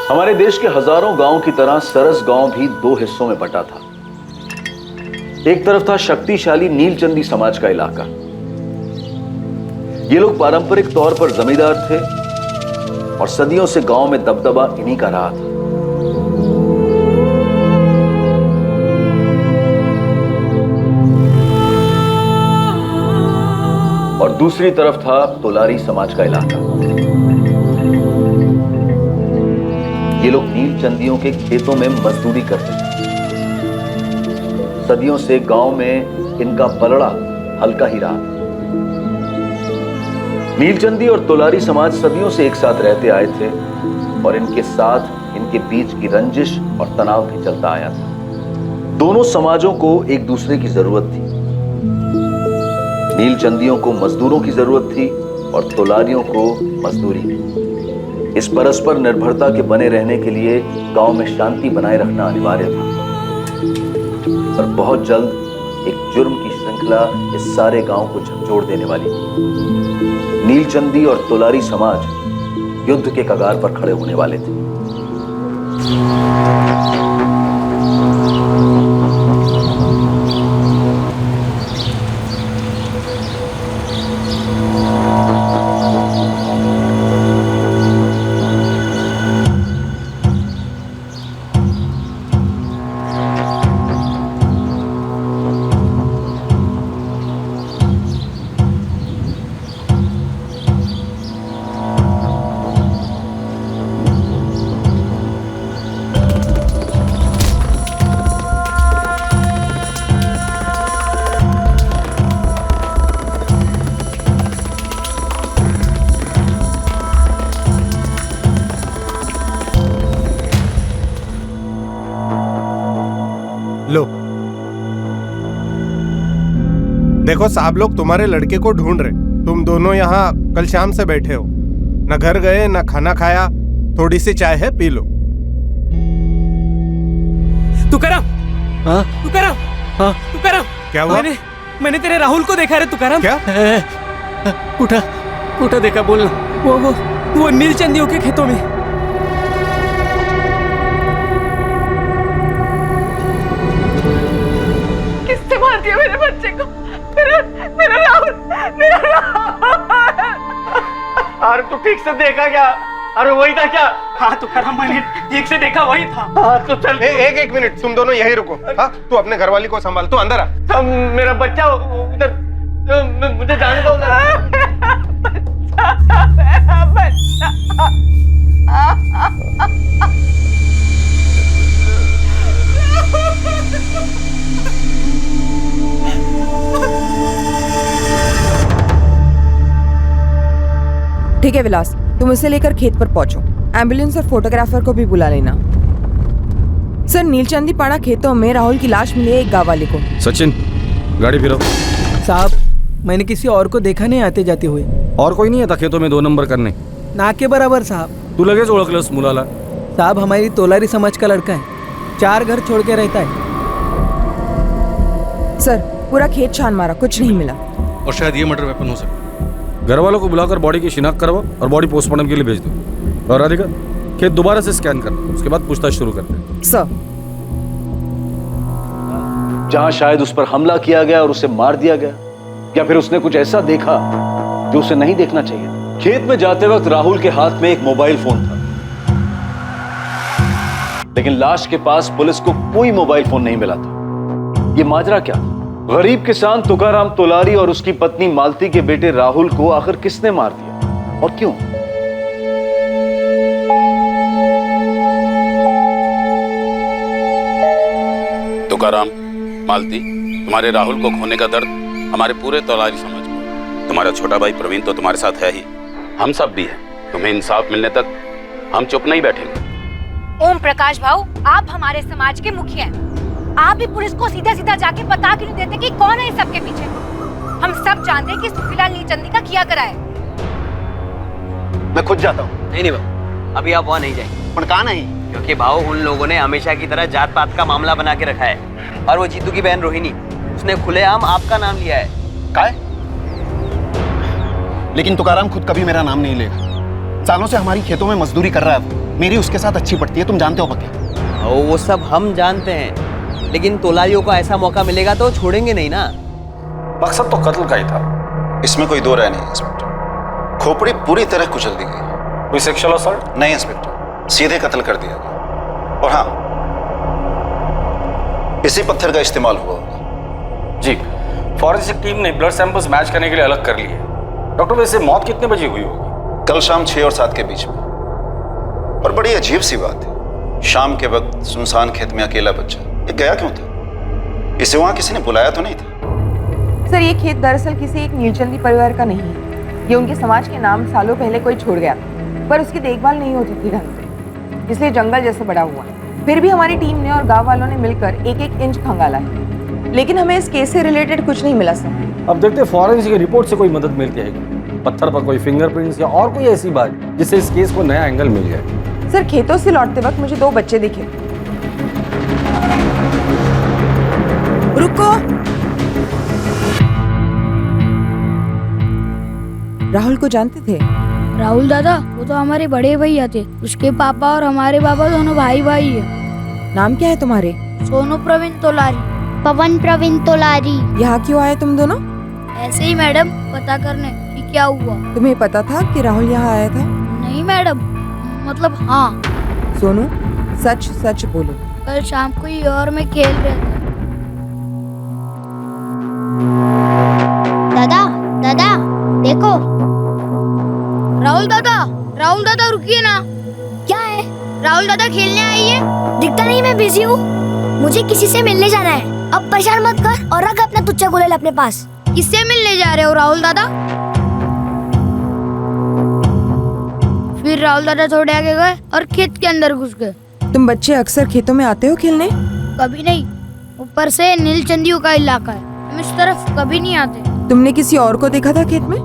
हमारे देश के हजारों गांव की तरह सरस गांव भी दो हिस्सों में बटा था। एक तरफ था शक्तिशाली नीलचंदी समाज का इलाका। ये लोग पारंपरिक तौर पर जमींदार थे और सदियों से गांव में दबदबा इन्हीं का रहा था। और दूसरी तरफ था तोलारी समाज का इलाका। ये लोग नीलचंदियों के खेतों में मजदूरी करते थे। सदियों से गांव में इनका पलड़ा हल्का ही रहा। नीलचंदी और तोलारी समाज सदियों से एक साथ रहते आए थे और इनके साथ इनके बीच की रंजिश और तनाव भी चलता आया था। दोनों समाजों को एक दूसरे की जरूरत थी। नीलचंदियों को मजदूरों की जरूरत थी और तोलारियों को मजदूरी की। इस परस्पर निर्भरता के बने रहने के लिए गांव में शांति बनाए रखना अनिवार्य था। और बहुत जल्द एक जुर्म की श्रृंखला इस सारे गांव को झकझोर देने वाली थी। नीलचंदी और तोलारी समाज युद्ध के कगार पर खड़े होने वाले थे। लो, देखो साहब लोग तुम्हारे लड़के को ढूंढ रहे। तुम दोनों यहाँ कल शाम से बैठे हो, न घर गए न खाना खाया। थोड़ी सी चाय है, पी लो। तुकाराम, हाँ तुकाराम, हाँ तुकाराम, क्या हुआ? मैंने तेरे राहुल को देखा रे तुकाराम। क्या? उठा देखा, बोलना। वो नीलचंदियों के खेतों में। किसने मार दिया मेरे बच्चे को? मेरा राहुल, मेरा राहुल। अरे तू ठीक से देखा क्या? अरे वही था क्या? हाँ तुकाराम, मैंने ठीक से देखा, वही था। हाँ तो चल। एक मिनट, तुम दोनों यही रुको। हाँ, तू अपने घरवाली को संभाल, तू अंदर आ। मेरा बच्चा उधर, मुझे जाने दो ना। मेरा बच्चा। ठीक है विलास, तुम इसे लेकर खेत पर पहुंचो। एम्बुलेंस और फोटोग्राफर को भी बुला लेना। सर, नीलचंदी पाड़ा खेतों में राहुल की लाश मिली है एक गाँव वाले को। सचिन, गाड़ी फिरो। साहब, मैंने किसी और को देखा नहीं आते जाते हुए। और कोई नहीं था खेतों में 2 नंबर करने? ना के बराबर साहब। तू लगेच ओळखलंस मुलाला? साहब, हमारी तोलारी समाज का लड़का है, 4 घर छोड़ के रहता है। सर, पूरा खेत छान मारा, कुछ नहीं मिला। और शायद ये मर्डर वेपन हो सकता। घर वालों को बुलाकर बॉडी की शिनाख्त करवाओ और बॉडी पोस्टमार्टम के लिए भेज दो। और राधिका, खेत दोबारा से स्कैन कर, उसके बाद पूछताछ शुरू करते हैं। सर, जहां शायद उस पर हमला किया गया और उसे मार दिया गया, या फिर उसने कुछ ऐसा देखा जो उसे नहीं देखना चाहिए। खेत में जाते वक्त राहुल के हाथ में एक मोबाइल फोन था, लेकिन लाश के पास पुलिस को कोई मोबाइल फोन नहीं मिला था। यह माजरा क्या था? गरीब किसान तुकाराम तोलारी और उसकी पत्नी मालती के बेटे राहुल को आखिर किसने मार दिया और क्यों? तुकाराम, मालती, तुम्हारे राहुल को खोने का दर्द हमारे पूरे तोलारी समाज को। तुम्हारा छोटा भाई प्रवीण तो तुम्हारे साथ है ही, हम सब भी हैं। तुम्हें इंसाफ मिलने तक हम चुप नहीं बैठेंगे। ओम प्रकाश भाऊ, आप हमारे समाज के मुखिया हैं। आप भी पुलिस को सीधा सीधा जाके बता क्यों नहीं देते कि कौन है इस सबके पीछे? हम सब जानते हैं कि सुखीलाल नीलचंदी का किया करा है। मैं खुद जाता हूँ। नहीं भाऊ, अभी आप वहाँ नहीं जाएंगे। पर कहाँ नहीं? क्योंकि भाऊ, उन लोगों ने हमेशा की तरह जात पात का मामला बना के रखा है। और वो जीतू की बहन रोहिणी, उसने खुलेआम आपका नाम लिया है। काय? लेकिन तुकाराम खुद कभी मेरा नाम नहीं लेगा। सालों से हमारी खेतों में मजदूरी कर रहा है वो। मेरी उसके साथ अच्छी पड़ती है, तुम जानते हो पक्के। वो सब हम जानते हैं, लेकिन तोलारियों को ऐसा मौका मिलेगा तो छोड़ेंगे नहीं ना। मकसद तो कत्ल का ही था। इसमें कोई दो राय नहीं है इंस्पेक्टर। खोपड़ी पूरी तरह कुचल दी गई। कोई सेक्सुअल असॉल्ट? नहीं इंस्पेक्टर, सीधे कत्ल कर दिया गया। और हाँ, इसी पत्थर का इस्तेमाल हुआ होगा। जी, फॉरेंसिक टीम ने ब्लड सैंपल्स मैच करने के लिए अलग कर लिए। डॉक्टर, वैसे मौत कितने बजे हुई होगी? कल शाम 6 और 7 के बीच में। और बड़ी अजीब सी बात है, शाम के वक्त सुनसान खेत में अकेला बच्चा, ये गया क्यों था? इसे वहां किसी ने बुलाया तो नहीं था? सर, ये खेत दरअसल किसी एक नीलचंदी परिवार का नहीं है। ये उनके समाज के नाम सालों पहले कोई छोड़ गया था, पर उसकी देखभाल नहीं होती थी ढंग से, इसलिए जंगल जैसे बड़ा हुआ। फिर भी हमारी टीम ने और गांव वालों ने मिलकर 1-1 इंच खंगाला है, लेकिन हमें इस केस से रिलेटेड कुछ नहीं मिला सर। अब देखते हैं फॉरेंसिक रिपोर्ट से कोई मदद मिलती है, पत्थर पर कोई फिंगरप्रिंट्स या और कोई ऐसी बात जिससे इस केस को नया एंगल मिल जाए। सर, खेतों से लौटते वक्त मुझे 2 बच्चे दिखे। रुको, राहुल को जानते थे? राहुल दादा, वो तो हमारे बड़े भैया थे। उसके पापा और हमारे पापा दोनों भाई भाई है। नाम क्या है तुम्हारे? सोनू प्रवीण तोलारी। पवन प्रवीण तोलारी। यहाँ क्यों आए तुम दोनों? ऐसे ही मैडम, पता करने कि क्या हुआ। तुम्हें पता था कि राहुल यहाँ आया था? नहीं मैडम, मतलब हाँ। सोनू, सच सच बोलो। कल शाम को ही और मैं खेल रहे थे। दादा दादा देखो। राहुल दादा रुकिए ना। क्या है? राहुल दादा खेलने आई है। दिखता नहीं, मैं बिजी हूँ। मुझे किसी से मिलने जाना है। अब परेशान मत कर और रख अपना तुच्चा गुलेल अपने पास। किससे मिलने जा रहे हो राहुल दादा? फिर राहुल दादा थोड़े आगे गए और खेत के अंदर घुस गए। तुम बच्चे अक्सर खेतों में आते हो खेलने? कभी नहीं, ऊपर से नीलचंदियों का इलाका है, हम इस तरफ कभी नहीं आते। तुमने किसी और को देखा था खेत में?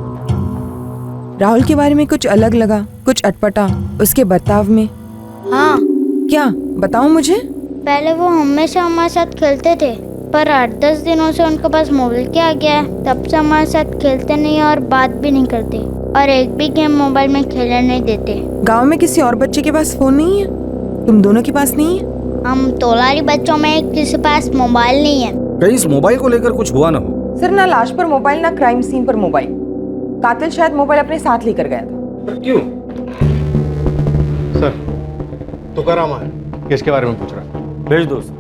राहुल के बारे में कुछ अलग लगा, कुछ अटपटा उसके बर्ताव में? हाँ। क्या, बताओ मुझे। पहले वो हमेशा हमारे साथ खेलते थे, पर 8-10 दिनों से उनके पास मोबाइल क्या आ गया है, तब से हमारे साथ खेलते नहीं और बात भी नहीं करते, और एक भी गेम मोबाइल में खेलने नहीं देते। गांव में किसी और बच्चे के पास फोन नहीं है? तुम दोनों के पास नहीं है? हम तोलारी बच्चों में किसी पास मोबाइल नहीं है। कहीं इस मोबाइल को लेकर कुछ हुआ ना हो? सर, ना लाश पर मोबाइल, ना क्राइम सीन पर मोबाइल। कातिल शायद मोबाइल अपने साथ लेकर गया था। क्यों? सर, तुकाराम है, किसके बारे में पूछ रहा है? भेज दो उसे।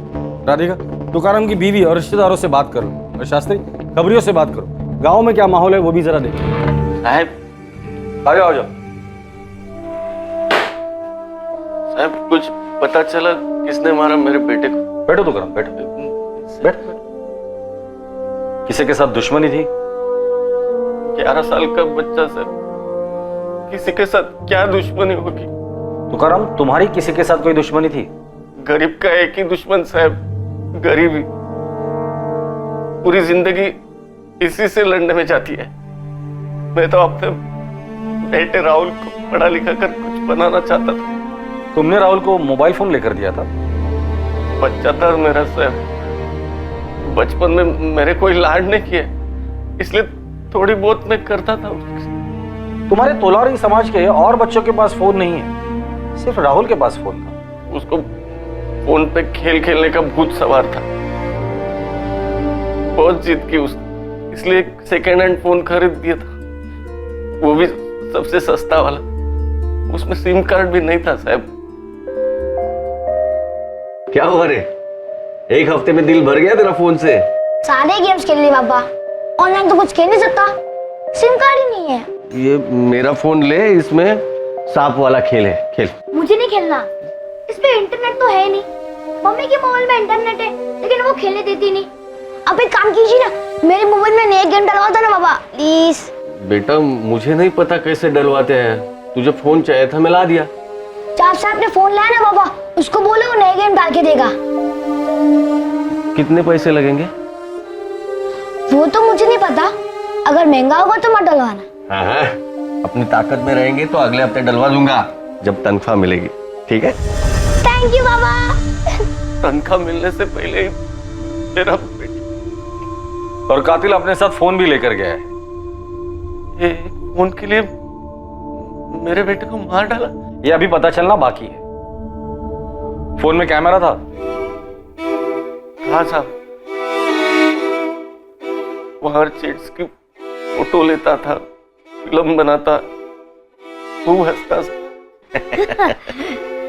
राधिका, तुकाराम की बीवी और रिश्तेदारों से बात करो, और शास्त्री खबरियों से बात करो। गांव में क्या माहौल है वो भी जरा देखो। साहब, आ जाओ। साहब, कुछ पता चला किसने मारा मेरे बेटे को? बैठो तुकाराम, बैठो। बैठ। किसी के साथ दुश्मनी थी? 11 साल का बच्चा सर, किसी के साथ क्या दुश्मनी होगी? तुकाराम, तुम्हारी किसी के साथ कोई दुश्मनी थी? गरीब का एक ही दुश्मन साहब, गरीबी। पूरी जिंदगी इसी से लड़ने में जाती है। मैं तो अपने बेटे राहुल को पढ़ा लिखा कर कुछ बनाना चाहता था। तुमने राहुल को मोबाइल फोन लेकर दिया था? बच्चा था मेरा साहब, बचपन में मेरे कोई लाड नहीं किया, इसलिए थोड़ी बहुत मैं करता था। तुम्हारे तोलारी समाज के और बच्चों के पास फोन नहीं है, सिर्फ राहुल के पास फोन था। उसको फोन पे खेल खेलने का भूत सवार था। बहुत जिद की उसने, इसलिए एक सेकेंड हैंड फोन खरीद दिया था, वो भी सबसे सस्ता वाला। उसमें सिम कार्ड भी नहीं था साहब। क्या हुआ रे? एक हफ्ते में दिल भर गया तेरा फोन से? सारे गेम्स खेल लिए पापा, ऑनलाइन तो कुछ खेल नहीं सकता, सिम कार्ड ही नहीं है। ये मेरा फोन ले, इसमें सांप वाला खेल है, खेल। मुझे नहीं खेलना, इस पे इंटरनेट तो है नहीं। मम्मी के मोबाइल में इंटरनेट है, लेकिन वो खेलने देती नहीं। अब एक काम कीजिए ना, मेरे मोबाइल में नए गेम डलवा दो ना पापा, प्लीज। बेटा, मुझे नहीं पता कैसे डलवाते हैं, तुझे फोन चाहिए था, मैं ला दिया। चाप से आपने फोन लाया ना पापा, उसको बोलो वो नए गेम डाल के देगा। कितने पैसे लगेंगे? वो तो मुझे नहीं पता, अगर महंगा होगा तो मत डलवाना। हाँ, अपनी ताकत में रहेंगे तो अगले हफ्ते डलवा दूंगा, जब तनख्वाह मिलेगी, ठीक है? थैंक यू बाबा। तनख्वाह मिलने से पहले मेरा और कातिल अपने साथ फोन भी लेकर गया है। ये फोन के लिए मेरे बेटे को मार डाला? ये अभी पता चलना बाकी है। फोन में कैमरा था? हाँ साहब, वो हर चीज की फोटो लेता था, फिल्म बनाता, खूब हंसता।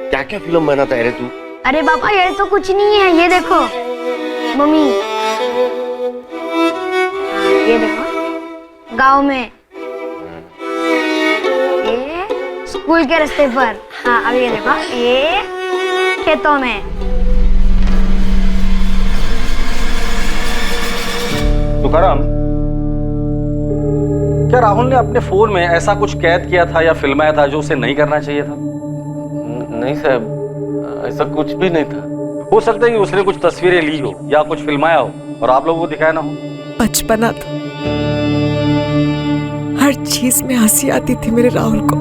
क्या क्या फिल्म बनाता है रे तू? अरे पापा ये तो कुछ नहीं है, ये देखो मम्मी, ये देखो गांव में, ये स्कूल के रास्ते पर, हाँ अब ये देखो ये खेतों में। तुकाराम, क्या राहुल ने अपने फोन में ऐसा कुछ कैद किया था या फिल्माया था जो उसे नहीं करना चाहिए था? नहीं साहब, ऐसा कुछ भी नहीं था। हो सकता है कि उसने कुछ तस्वीरें ली हो या कुछ फिल्माया हो और आप लोगों को दिखाया ना हो। बचपना था, हर चीज में हंसी आती थी मेरे राहुल को,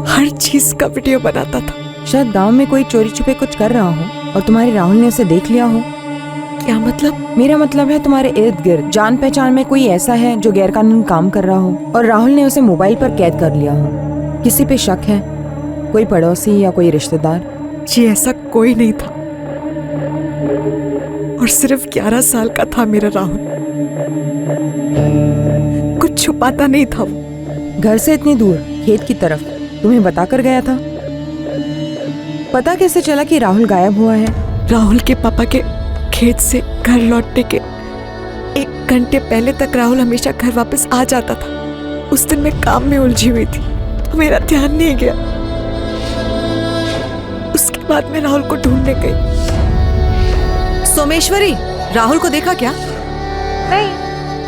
हर चीज का वीडियो बनाता था। शायद गांव में कोई चोरी छुपे कुछ कर रहा हो और तुम्हारे राहुल ने उसे देख लिया हो। क्या मतलब? मेरा मतलब है तुम्हारे इर्द गिर्द जान पहचान में कोई ऐसा है जो गैरकानूनी काम कर रहा हो और राहुल ने उसे मोबाइल पर कैद कर लिया हो। किसी पे शक है? कोई पड़ोसी या कोई रिश्तेदार? जी ऐसा कोई नहीं था, और सिर्फ 11 साल का था मेरा राहुल, कुछ छुपाता नहीं था वो। घर से इतनी दूर खेत की तरफ तुम्हें बता कर गया था? पता कैसे चला कि राहुल गायब हुआ है? राहुल के पापा के खेत से घर लौटने के 1 घंटे पहले तक राहुल हमेशा घर वापस आ जाता था। उस दिन मैं काम में उलझी हुई थी तो मेरा ध्यान नहीं गया। उसके बाद मैं राहुल को ढूंढने गई। सोमेश्वरी, राहुल को देखा क्या? नहीं,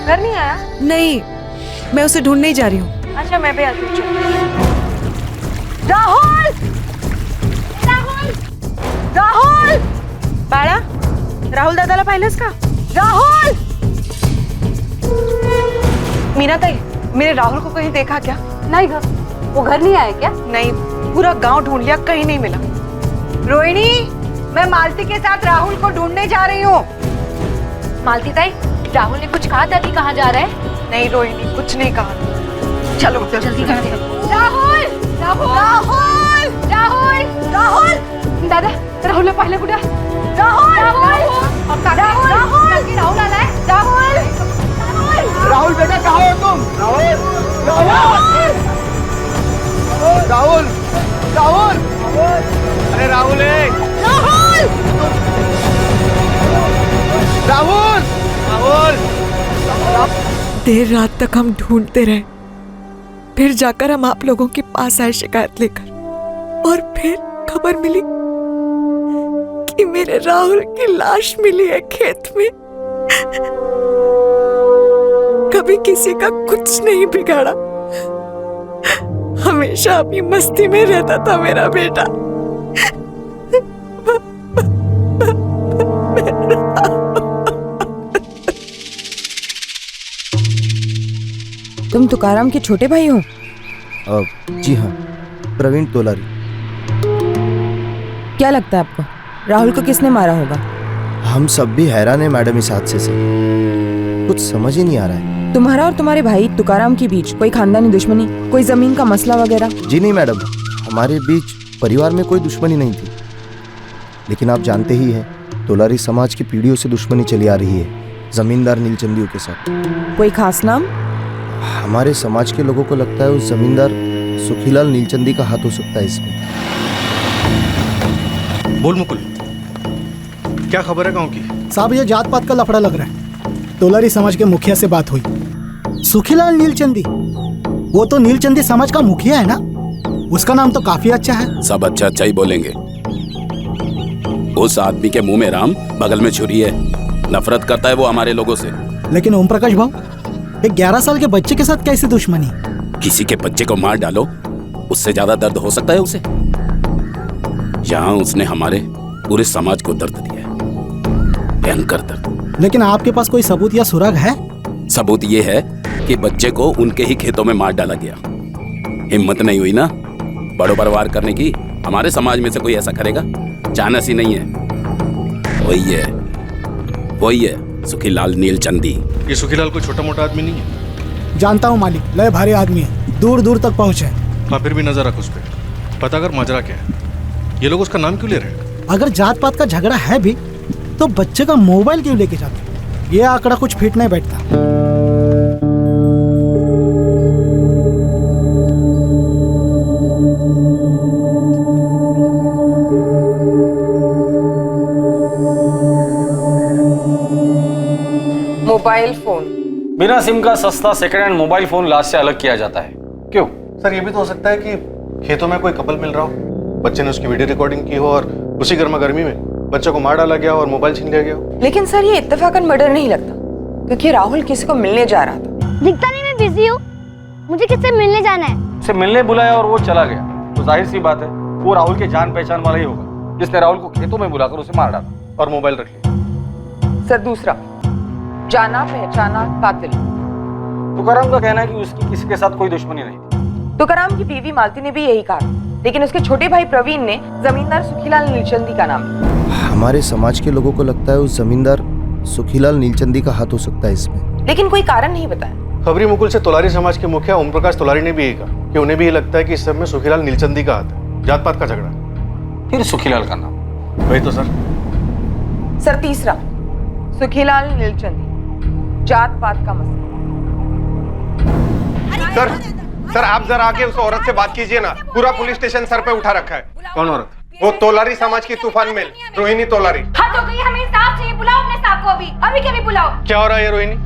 घर नहीं आया। नहीं, मैं उसे ढूंढने ही जा रही हूँ। अच्छा मैं भी आती हूँ। राहुल! राहुल! राहुल! बाळा, राहुल दादाला पाहिलंस का? राहुल! मीना ताई, मेरे राहुल को कहीं देखा क्या? नहीं घर, वो घर नहीं आया क्या? नहीं, पूरा गांव ढूंढ लिया, कहीं नहीं मिला। रोहिणी, मैं मालती के साथ राहुल को ढूंढने जा रही हूँ। मालती ताई, राहुल ने कुछ कहा था कि कहाँ जा रहा है? नहीं रोहिणी, कुछ नहीं कहा। चलो जल्दी करते हैं। राहुल! राहुल! राहुल! राहुल! राहुल! दादा, राहुलला पाहिलं कुठे? राहुल! राहुल! राहुल आलाय? राहुल! राहुल बेटा कहाँ हो तुम? राहुल! राहुल! राहुल! अरे राहुल है! राहुल! राहुल! राहुल! देर रात तक हम ढूंढते रहे, फिर जाकर हम आप लोगों के पास आए शिकायत लेकर, और फिर खबर मिली कि मेरे राहुल की लाश मिली है खेत में। कभी किसी का कुछ नहीं बिगाड़ा, हमेशा अपनी मस्ती में रहता था मेरा बेटा। तुम तुकाराम के छोटे भाई हो? जी हाँ, प्रवीण तोलारी। क्या लगता है आपको राहुल को किसने मारा होगा? हम सब भी हैरान है मैडम इस हादसे से, कुछ समझ ही नहीं आ रहा है। तुम्हारा और तुम्हारे भाई तुकाराम के बीच कोई खानदानी दुश्मनी, कोई जमीन का मसला वगैरह? जी नहीं मैडम, हमारे बीच परिवार में कोई दुश्मनी नहीं थी, लेकिन आप जानते ही हैं तोलारी समाज की पीढ़ियों से दुश्मनी चली आ रही है जमींदार नीलचंदियों के साथ। कोई खास नाम? हमारे समाज के लोगों को लगता है उस जमींदार सुखीलाल नीलचंदी का हाथ हो सकता है इसमें। बोल मुकुल, क्या खबर है गांव की? साहब ये जात पात का लफड़ा लग रहा है। तोलारी समाज के मुखिया से बात हुई। सुखीलाल नीलचंदी, वो तो नीलचंदी समाज का मुखिया है ना? उसका नाम तो काफी अच्छा है। सब अच्छा अच्छा ही बोलेंगे। उस आदमी के मुंह में राम, बगल में छुरी है। नफरत करता है वो हमारे लोगों से। लेकिन ओम प्रकाश भाऊ, एक 11 साल के बच्चे के साथ कैसी दुश्मनी? किसी के बच्चे को मार डालो, उससे ज्यादा दर्द हो सकता है उसे? यहाँ उसने हमारे पूरे समाज को दर्द दिया है, भयंकर दर्द। लेकिन आपके पास कोई सबूत या सुराग है? सबूत ये है कि बच्चे को उनके ही खेतों में मार डाला गया। हिम्मत नहीं हुई ना बड़ो बरवार करने की? हमारे समाज में से कोई ऐसा करेगा? चानस ही नहीं है। वही है सुखीलाल नीलचंदी। ये सुखीलाल कोई छोटा मोटा आदमी नहीं है। जानता हूँ मालिक, लय भारी आदमी है, दूर दूर तक पहुँचे। हाँ, फिर भी नजर रख उस पर, पता कर माजरा क्या है। ये लोग उसका नाम क्यों ले रहे हैं? अगर जात पात का झगड़ा है भी तो बच्चे का मोबाइल क्यों लेके जाते? ये आंकड़ा कुछ फिट नहीं बैठता। मोबाइल फोन बिना सिम का सस्ता सेकंड हैंड मोबाइल फोन लाश से अलग किया जाता है। क्यों? सर ये भी तो हो सकता है कि खेतों में कोई कपल मिल रहा हो, बच्चे ने उसकी वीडियो रिकॉर्डिंग की हो और उसी गर्मा गर्मी में बच्चे को मार डाला गया और मोबाइल छीन लिया गया हो। लेकिन सर ये इत्तेफाकन मर्डर नहीं लगता, क्योंकि राहुल किसी को मिलने जा रहा था। दिखता नहीं मैं बिजी हूँ, मुझे किससे मिलने जाना है? उसे मिलने बुलाया और वो चला गया, तो जाहिर सी बात है वो राहुल के जान पहचान वाला ही होगा जिसने राहुल को खेतों में बुलाकर उसे मार डाला और मोबाइल रख लिया। सर दूसरा, जाना पहचाना कातिल। तुकाराम का कहना है कि उसकी किसी के साथ कोई दुश्मनी नहीं थी। तुकाराम की बीवी मालती ने भी यही कहा, लेकिन उसके छोटे भाई प्रवीण ने जमींदार सुखीलाल नीलचंदी का नाम लिया। हमारे समाज के लोगों को लगता है उस जमींदार सुखीलाल नीलचंदी का हाथ हो सकता है इसमें, लेकिन कोई कारण नहीं बताया। खबरी मुकुल से तोलारी समाज के मुखिया ओम प्रकाश तोलारी ने भी यही कहा कि उन्हें भी ये लगता है कि इस सब में सुखीलाल नीलचंदी का हाथ है, जात पात का झगड़ा। फिर सुखीलाल का नाम? वही तो सर। सर तीसरा, सुखीलाल नीलचंदी, जात पात का मसला। सर आप जरा आके उस औरत से बात कीजिए ना, पूरा पुलिस स्टेशन सर पे उठा रखा है। कौन औरत? वो तोलारी समाज की तूफान मेल रोहिणी तोलारी। हद हो गई, हमें इंसाफ चाहिए। बुलाओ अपने साहब को अभी के भी बुलाओ। क्या हो रहा है रोहिणी?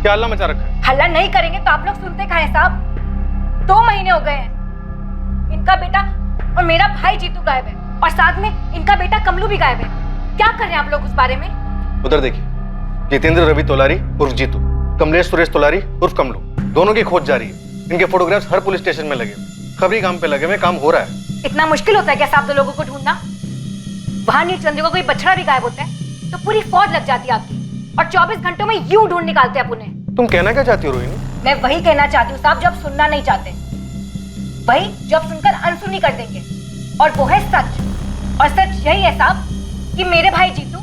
क्या हल्ला मचा रखा है? हल्ला नहीं करेंगे तो आप लोग सुनते कहाँ हैं साहब? 2 महीने हो गए हैं, इनका बेटा और मेरा भाई जीतू गायब है, और साथ में इनका बेटा कमलू भी गायब है। क्या कर रहे हैं आप लोग उस बारे में? उधर देखिए, जितेंद्र रवि तोलारी उर्फ जीतू, कमलेश सुरेश तोलारी उर्फ कमलू, दोनों की खोज जारी है। इनके फोटोग्राफ्स हर पुलिस स्टेशन में लगे, खबरी काम पे लगे हुए, काम हो रहा है। इतना मुश्किल होता है क्या साहब 2 लोगों को ढूंढना? वहां नीलचंदी को कोई बछड़ा भी गायब होता है तो पूरी फौज लग जाती है आपकी, और 24 घंटों में यूं ढूंढ निकालते हैं उन्हें। तुम कहना क्या चाहती हो रोहिणी? मैं वही कहना चाहती हूँ साहब जो आप सुनना नहीं चाहते, वही जो आप सुनकर अनसुनी कर देंगे, और वो है सच। और सच यही है साहब कि मेरे भाई जीतू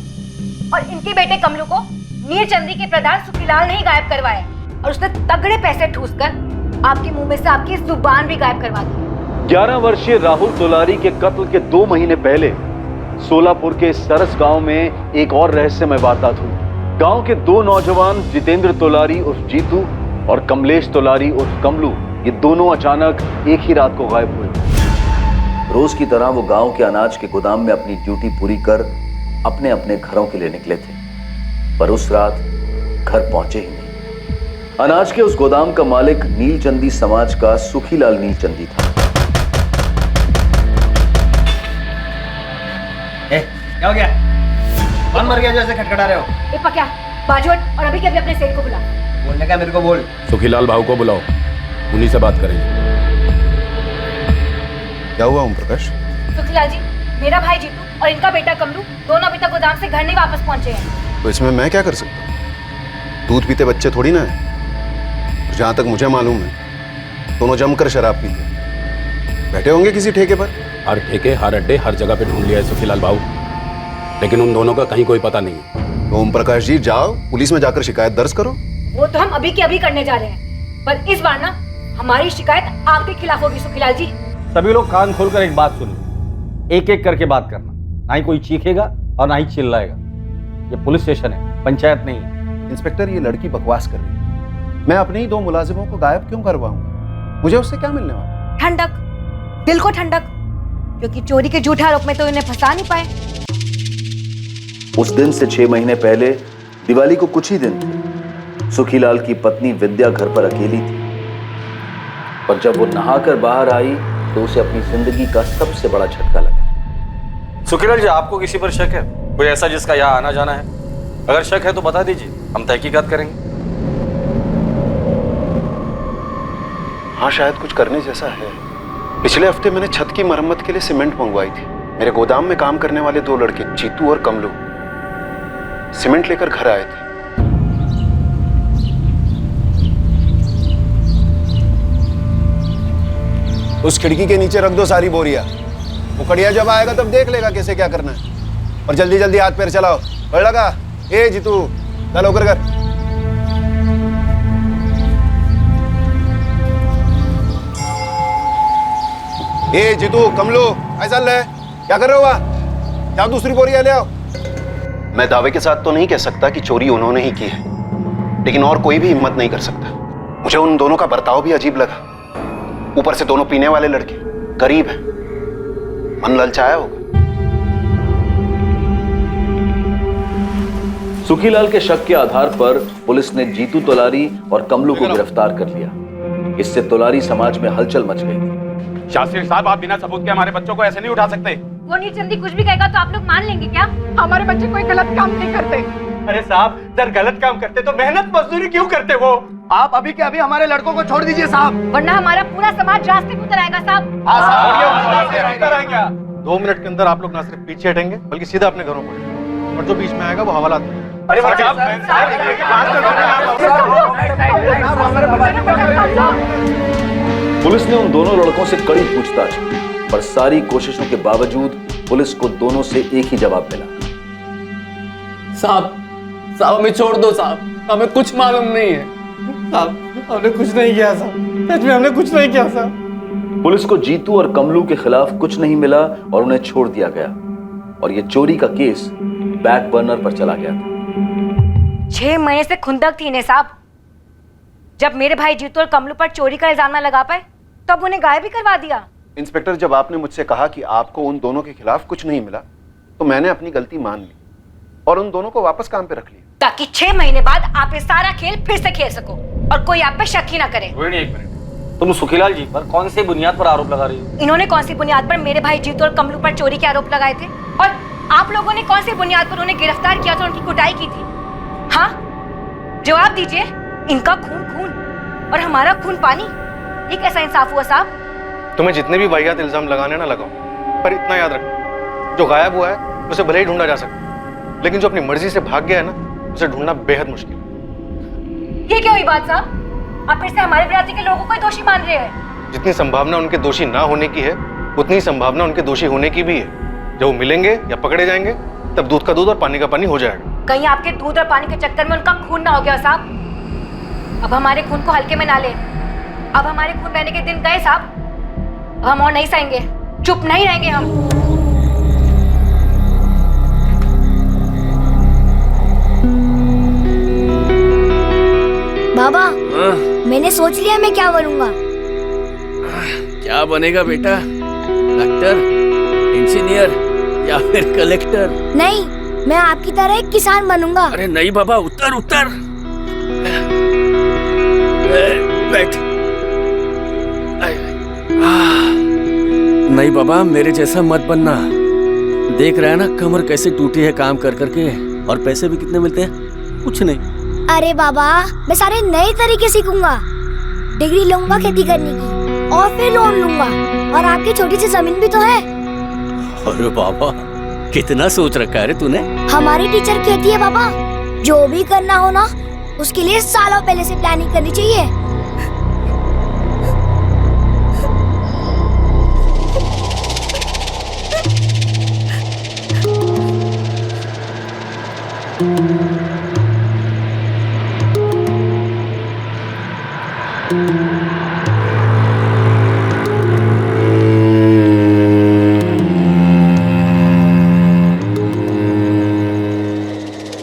और इनके बेटे कमलू को नीलचंदी के प्रधान सुखीलाल ने ही गायब करवाया, और उसने तगड़े पैसे ठूसकर आपके मुंह में से आपकी जुबान भी गायब करवा दी। 11 वर्षीय राहुल तोलारी के कत्ल के 2 महीने पहले सोलापुर के सरस गांव में एक और रहस्यमय वारदात हुई। गांव के 2 नौजवान जितेंद्र तोलारी उर्फ जीतू और कमलेश तोलारी उर्फ कमलू, ये दोनों अचानक एक ही रात को गायब हुए। रोज की तरह वो गांव के अनाज के गोदाम में अपनी ड्यूटी पूरी कर अपने अपने घरों के लिए निकले थे, पर उस रात घर पहुंचे ही नहीं। अनाज के उस गोदाम का मालिक नीलचंदी समाज का सुखीलाल नीलचंदी था। क्या हो गया? कौन मर गया जैसे खटखटा रहे हो? इप्पा क्या बाजू हट और अभी के अभी अपने सेठ को बुला। बोलने का मेरे को बोल। सुखीलाल भाऊ को बुलाओ, उन्हीं से बात करेंगे। क्या हुआ ओम प्रकाश? सुखीलाल जी, मेरा भाई जीतू और इनका बेटा कमलू दोनों अभी तक गोदाम से घर नहीं वापस पहुंचे हैं। तो इसमें मैं क्या कर सकता हूँ? दूध पीते बच्चे थोड़ी ना है। जहाँ तक मुझे मालूम है दोनों जमकर शराब पीते बैठे होंगे किसी ठेके पर। हर ठेके, हर अड्डे, हर जगह पे ढूंढ लिया है सुखीलाल भाऊ, लेकिन उन दोनों का कहीं कोई पता नहीं है। तो ओम प्रकाश जी जाओ पुलिस में जाकर शिकायत दर्ज करो। वो तो हम अभी के अभी करने जा रहे हैं, पर इस बार ना हमारी शिकायत आपके खिलाफ होगी सुखीलाल जी। सभी लोग कान खोलकर एक बात सुनो, एक एक करके बात करना, ना ही कोई चीखेगा और ना ही चिल्लाएगा। ये पुलिस स्टेशन है, पंचायत नहीं है। इंस्पेक्टर ये लड़की बकवास कर रही है, मैं अपने ही 2 मुलाजिमों को गायब क्यों करवाऊंगा? मुझे उससे क्या मिलने वाला? ठंडक, दिल को ठंडक, क्योंकि चोरी के झूठे आरोप में तो इन्हें फंसा नहीं पाए। उस दिन से 6 महीने पहले दिवाली को कुछ ही दिन थे। सुखीलाल की पत्नी विद्या घर पर अकेली थी, पर जब वो नहाकर बाहर आई तो उसे अपनी जिंदगी का सबसे बड़ा झटका लगा। सुखीलाल जी, आपको किसी पर शक है? कोई ऐसा जिसका यहाँ आना जाना है? अगर शक है तो बता दीजिए, हम तहकीकात करेंगे। हाँ शायद कुछ करने जैसा है। पिछले हफ्ते मैंने छत की मरम्मत के लिए सीमेंट मंगवाई थी। मेरे गोदाम में काम करने वाले 2 लड़के जीतू और कमलू सीमेंट लेकर घर आए थे। उस खिड़की के नीचे रख दो सारी बोरिया। वो कड़िया जब आएगा तब देख लेगा कैसे क्या करना है, और जल्दी जल्दी हाथ पैर चलाओ। बढ़ लगा ए जीतू, चलो कर। ए जीतू, कमलो, ऐसा ले, क्या कर रहे हो वहाँ? जाओ दूसरी बोरियां ले आओ। मैं दावे के साथ तो नहीं कह सकता कि चोरी उन्होंने ही की है, लेकिन और कोई भी हिम्मत नहीं कर सकता। मुझे उन दोनों का बर्ताव भी अजीब लगा। ऊपर से दोनों पीने वाले लड़के, गरीब हैं, मन ललचाया होगा। सुखीलाल के शक के आधार पर पुलिस ने जीतू तोलारी और कमलू को गिरफ्तार कर लिया। इससे तोलारी समाज में हलचल मच गई। शास्त्री साहब, आप बिना सबूत के हमारे बच्चों को ऐसे नहीं उठा सकते। वो नीलचंदी कुछ भी कहेगा तो आप लोग मान लेंगे क्या? हमारे बच्चे कोई गलत काम नहीं करते। अरे साहब, अगर गलत काम करते तो मेहनत मजदूरी क्यों करते वो? आप अभी के अभी हमारे लड़कों को छोड़ दीजिए साहब, वरना हमारा पूरा समाज रास्ते पे उतर आएगा साहब। 2 मिनट के अंदर आप लोग ना सिर्फ पीछे हटेंगे बल्कि सीधा अपने घरों पर, और जो बीच में आएगा वो हवालात में। पुलिस ने उन दोनों लड़कों से कड़ी पूछताछ की, पर सारी कोशिशों के बावजूद पुलिस को दोनों से एक ही जवाब मिला। साहब हमें छोड़ दो साहब, हमें कुछ मालूम नहीं है साहब, हमने कुछ नहीं किया साहब, सच में हमने कुछ नहीं किया साहब। पुलिस को जीतू और कमलू के खिलाफ कुछ नहीं मिला और उन्हें छोड़ दिया गया, और यह चोरी का केस बैक बर्नर पर चला गया था। 6 महीने से खुंदक थी इन्हें साहब। जब मेरे भाई जीतू और कमलू पर चोरी का इल्जाम न लगा पाए तब उन्हें गायब भी करवा दिया। इंस्पेक्टर, जब आपने मुझसे कहा कि आपको उन दोनों के खिलाफ कुछ नहीं मिला तो मैंने अपनी गलती मान ली और उन दोनों को वापस काम पे रख लिया, ताकि 6 महीने बाद आप ये सारा खेल फिर से खेल सको और कोई आप पे शक ही ना करे। एक मिनट, तुम सुखीलाल जी पर कौन सी बुनियाद पर आरोप लगा रही हो? इन्होंने कौन सी बुनियाद पर मेरे भाई जीतू और कमलू पर चोरी के आरोप लगाए थे, और आप लोगों ने कौन सी बुनियाद पर उन्हें गिरफ्तार किया था, उनकी कुटाई की थी? हाँ, जवाब दीजिए। इनका खून खून और हमारा खून पानी, ये कैसा इंसाफ हुआ साहब? तुम्हें जितने भी वाहियात इल्जाम लगाने ना लगाओ, पर इतना याद रखो, जो गायब हुआ है उसे भले ही ढूंढा जा सकता, लेकिन जो अपनी मर्जी से भाग गया है ना, उसे ढूंढना बेहद मुश्किल है। ये क्या हुई बात साहब? आप फिर से हमारे बिरादरी के लोगों को दोषी मान रहे हैं। जितनी संभावना उनके दोषी ना होने की है, उतनी संभावना उनके दोषी होने की भी है। जब वो मिलेंगे या पकड़े जाएंगे तब दूध का दूध और पानी का पानी हो जाएगा। कहीं आपके दूध और पानी के चक्कर में उनका खून ना हो गया साहब। अब हमारे खून को हल्के में ना ले। अब हमारे खून बहने के दिन गए साहब। अब हम और नहीं सहेंगे, चुप नहीं रहेंगे हम। बाबा, मैंने सोच लिया मैं क्या बनूंगा। क्या बनेगा बेटा? डॉक्टर, इंजीनियर या फिर कलेक्टर? नहीं, मैं आपकी तरह एक किसान बनूंगा। अरे नहीं बाबा, उतर उतर, बैठ। नहीं बाबा, मेरे जैसा मत बनना। देख रहा है ना कमर कैसे टूटी है काम कर करके, और पैसे भी कितने मिलते हैं? कुछ नहीं। अरे बाबा, मैं सारे नए तरीके सीखूंगा। डिग्री लूंगा खेती करने की, और फिर लोन लूंगा, और आपकी छोटी सी जमीन भी तो है। अरे बाबा, कितना सोच रखा है रे तूने। हमारी टीचर कहती है बाबा, जो भी करना हो ना, उसके लिए सालों पहले से प्लानिंग करनी चाहिए।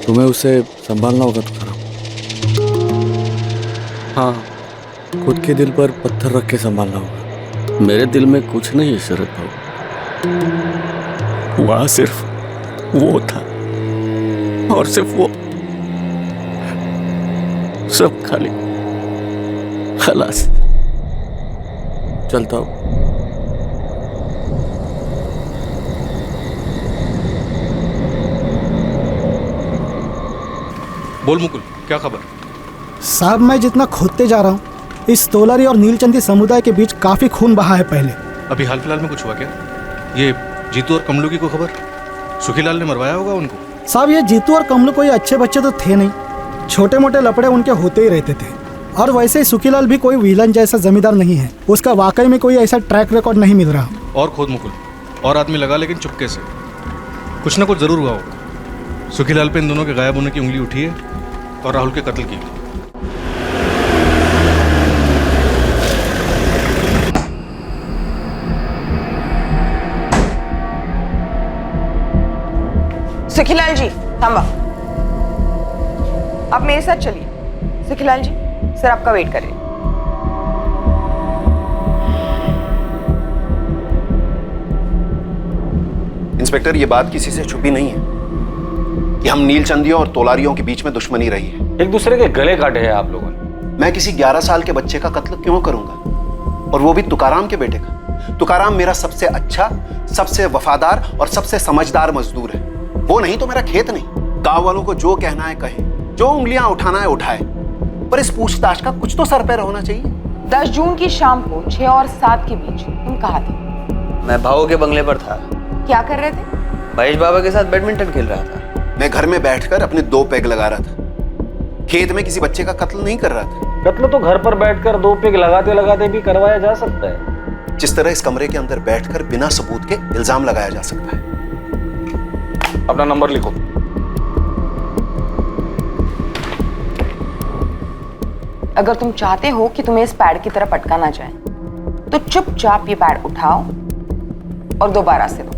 तुम्हें उसे संभालना होगा तुकाराम। हाँ, खुद के दिल पर पत्थर रख के संभालना होगा। मेरे दिल में कुछ नहीं है शरद भाऊ। वहां सिर्फ वो था, और सिर्फ वो, सब खाली। खलास, चलता हूं। बोल मुकुल, क्या खबर? साहब, मैं जितना खोदते जा रहा हूँ, इस तोलारी और नीलचंदी समुदाय के बीच काफी खून बहा है पहले। अभी हाल फिलहाल में कुछ हुआ क्या? ये जीतू और कमलू की कोई खबर? सुखीलाल ने मरवाया होगा उनको। साहब, ये जीतू और कमलू कोई अच्छे बच्चे तो थे नहीं, छोटे मोटे लफड़े उनके होते ही रहते थे। और वैसे ही सुखीलाल भी कोई विलन जैसा जमींदार नहीं है, उसका वाकई में कोई ऐसा ट्रैक रिकॉर्ड नहीं मिल रहा। और खोद मुकुल, और आदमी लगा, लेकिन चुपके से। कुछ ना कुछ जरूर हुआ होगा। सुखीलाल पे इन दोनों के गायब होने की उंगली उठी है और राहुल के कत्ल की। सुखीलाल जी थांबा, आप मेरे साथ चलिए। सुखीलाल जी, सर आपका वेट कर रहे हैं। इंस्पेक्टर, ये बात किसी से छुपी नहीं है कि हम नीलचंदियों और तोलारियों के बीच में दुश्मनी रही है। एक दूसरे के गले काटे हैं आप लोगों ने। मैं किसी 11 साल के बच्चे का कत्ल क्यों करूंगा, और वो भी तुकाराम के बेटे का। तुकाराम मेरा सबसे अच्छा, सबसे वफादार और सबसे समझदार मजदूर है। वो नहीं तो मेरा खेत नहीं। गांव वालों को जो कहना है कहे, जो उंगलियां उठाना है उठाए, पर इस पूछताछ का कुछ तो सर पैर होना चाहिए। 10 जून की शाम को 6 और 7 के बीच तुम कहाँ थे? मैं भाऊ के बंगले पर था। क्या कर रहे थे? महेश बाबा के साथ बैडमिंटन खेल रहा था। मैं घर में बैठकर अपने 2 पेग लगा रहा था। खेत में किसी बच्चे का कत्ल नहीं कर रहा था। कत्ल तो घर पर बैठकर 2 पेग लगाते लगाते भी करवाया जा सकता है। जिस तरह इस कमरे के अंदर बैठकर बिना सबूत के इल्जाम लगाया जा सकता है। अपना नंबर लिखो। अगर तुम चाहते हो कि तुम्हें इस पैड की तरह पटका ना जाए, तो चुपचाप ये पैड उठाओ और दोबारा से दो।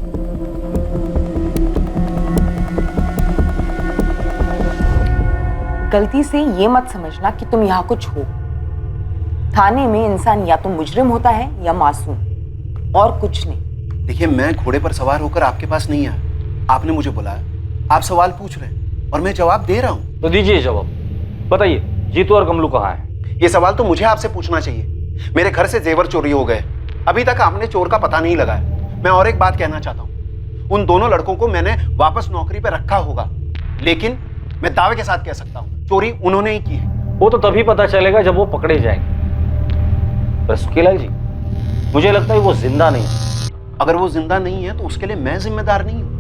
गलती से ये मत समझना कि तुम यहाँ कुछ हो। थाने में इंसान या तो मुजरिम होता है या मासूम, और कुछ नहीं। देखिए, मैं घोड़े पर सवार होकर आपके पास नहीं आया। आपने मुझे बुलाया, आप सवाल पूछ रहे हैं और मैं जवाब दे रहा हूं। तो दीजिए जवाब। बताइए, जीतू और कमलू कहाँ हैं? ये सवाल तो मुझे आपसे पूछना चाहिए। मेरे घर से जेवर चोरी हो गए, अभी तक आपने चोर का पता नहीं लगाया। मैं और एक बात कहना चाहता हूँ, उन दोनों लड़कों को मैंने वापस नौकरी पे रखा होगा, लेकिन मैं दावे के साथ कह सकता हूँ चोरी उन्होंने ही की है। वो तो तभी पता चलेगा जब वो पकड़े जाएंगे। पर सुखीलाल जी, मुझे लगता है वो जिंदा नहीं है। अगर वो जिंदा नहीं है तो उसके लिए मैं जिम्मेदार नहीं हूँ,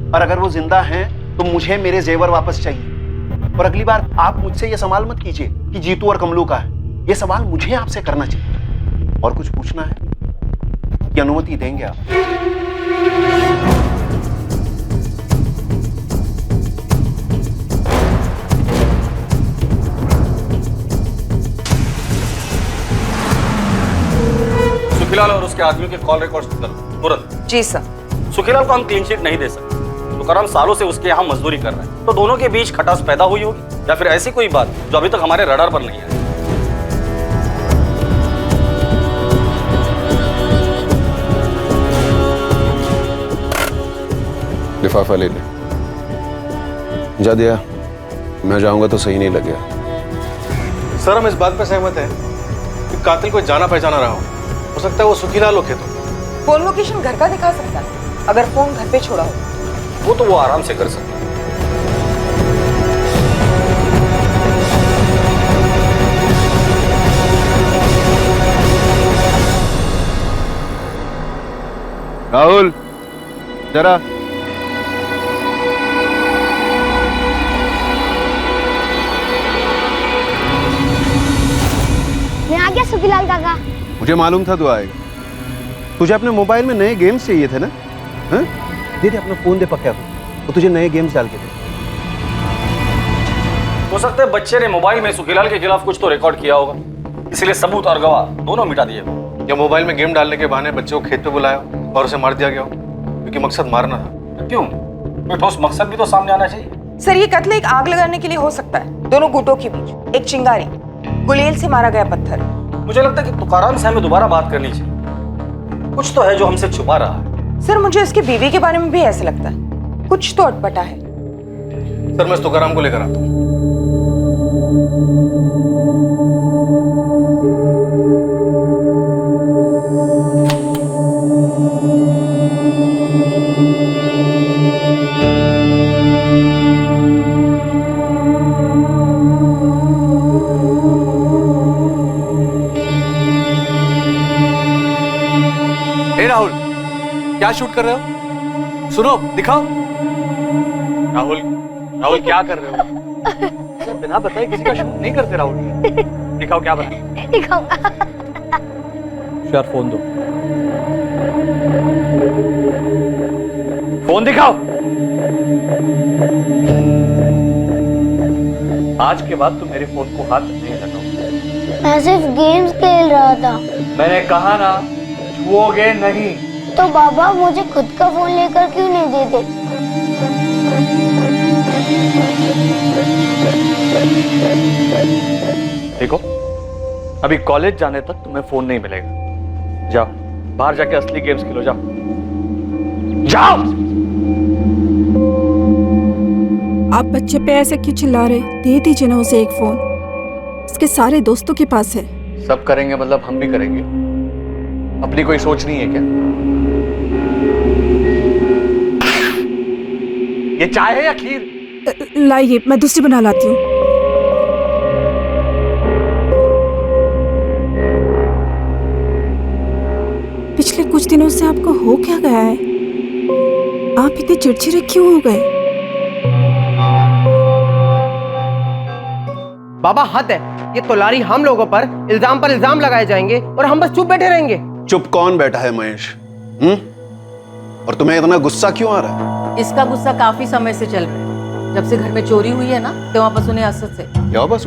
और अगर वो जिंदा है तो मुझे मेरे जेवर वापस चाहिए। और अगली बार आप मुझसे ये सवाल मत कीजिए कि जीतू और कमलू का है। ये सवाल मुझे आपसे करना चाहिए। और कुछ पूछना है कि अनुमति देंगे आप? सुखीलाल और उसके आदमियों के कॉल रिकॉर्ड्स करो तुरंत। जी सर। सुखीलाल को हम क्लीन चिट नहीं दे सकते। तुकाराम सालों से उसके यहाँ मजदूरी कर रहा है, तो दोनों के बीच खटास पैदा हुई होगी, या फिर ऐसी कोई बात जो अभी तक हमारे रडार पर नहीं आई। लिफाफा ले ले। जा दिया। मैं जाऊंगा तो सही नहीं लगेगा। सर, हम इस बात पर सहमत हैं कि कातिल कोई जाना पहचाना रहा हो सकता है वो सुखीलाल हो। तो फोन लोकेशन घर का दिखा सकता है, अगर फोन घर पे छोड़ा हो। वो तो वो आराम से कर सकता है। राहुल, जरा मैं आ गया सुखीलाल काका। मुझे मालूम था तू आएगा। तुझे अपने मोबाइल में नए गेम्स चाहिए थे ना? हाँ? दे दे अपना फोन दे पक्का को, वो तुझे नए गेम्स डाल के दे। हो सकता है बच्चे ने मोबाइल में सुखीलाल के खिलाफ कुछ तो रिकॉर्ड किया होगा, इसलिए सबूत और गवाह दोनों मिटा दिए। या मोबाइल में गेम डालने के बहाने बच्चे को खेत पे बुलाया और उसे मार दिया गया हो, क्योंकि मकसद मारना था। क्यों? कोई ठोस मकसद भी तो सामने आना चाहिए। सर, ये कत्ल एक आग लगाने के लिए हो सकता है। दोनों गुटों के बीच एक चिंगारी, गुलेल से मारा गया पत्थर। मुझे लगता है कि तुकाराम से हमें दोबारा बात करनी चाहिए। कुछ तो है जो हमसे छुपा रहा है। सर, मुझे इसकी बीवी के बारे में भी ऐसे लगता है, कुछ तो अटपटा है। सर, मैं तुकाराम को लेकर आता हूँ। राहुल, क्या शूट कर रहे हो? सुनो, दिखाओ। राहुल, राहुल क्या कर रहे हो? सर, बिना बताए किसी का शूट नहीं करते राहुल। दिखाओ क्या बना। दिखाओ। यार फोन दो। फोन दिखाओ। आज के बाद तुम मेरे फोन को हाथ नहीं लगाओ। मैं सिर्फ गेम्स खेल रहा था। मैंने कहा ना, छुओगे नहीं। तो बाबा मुझे खुद का फोन लेकर क्यों नहीं देते? देखो, अभी कॉलेज जाने तक तुम्हें फोन नहीं मिलेगा। जाओ बाहर जाके असली गेम्स खेलो, जाओ जाओ। आप बच्चे पे ऐसे क्यों चिल्ला रहे? दे दीजिए ना उसे एक फोन, उसके सारे दोस्तों के पास है। सब करेंगे मतलब हम भी करेंगे। अपनी कोई सोच नहीं है क्या? ये चाय है या खीर? लाइए, मैं दूसरी बना लाती हूँ। पिछले कुछ दिनों से आपको हो क्या गया है? आप इतने चिड़चिड़े क्यों हो गए? बाबा हद है, ये तोलारी हम लोगों पर इल्जाम लगाए जाएंगे और हम बस चुप बैठे रहेंगे। चुप कौन बैठा है महेश? और तुम्हें इतना गुस्सा क्यों आ रहा है? इसका गुस्सा काफी समय से चल रहा है। जब से घर में चोरी हुई है ना, तो वापस उन्हें असद से। क्या वापस?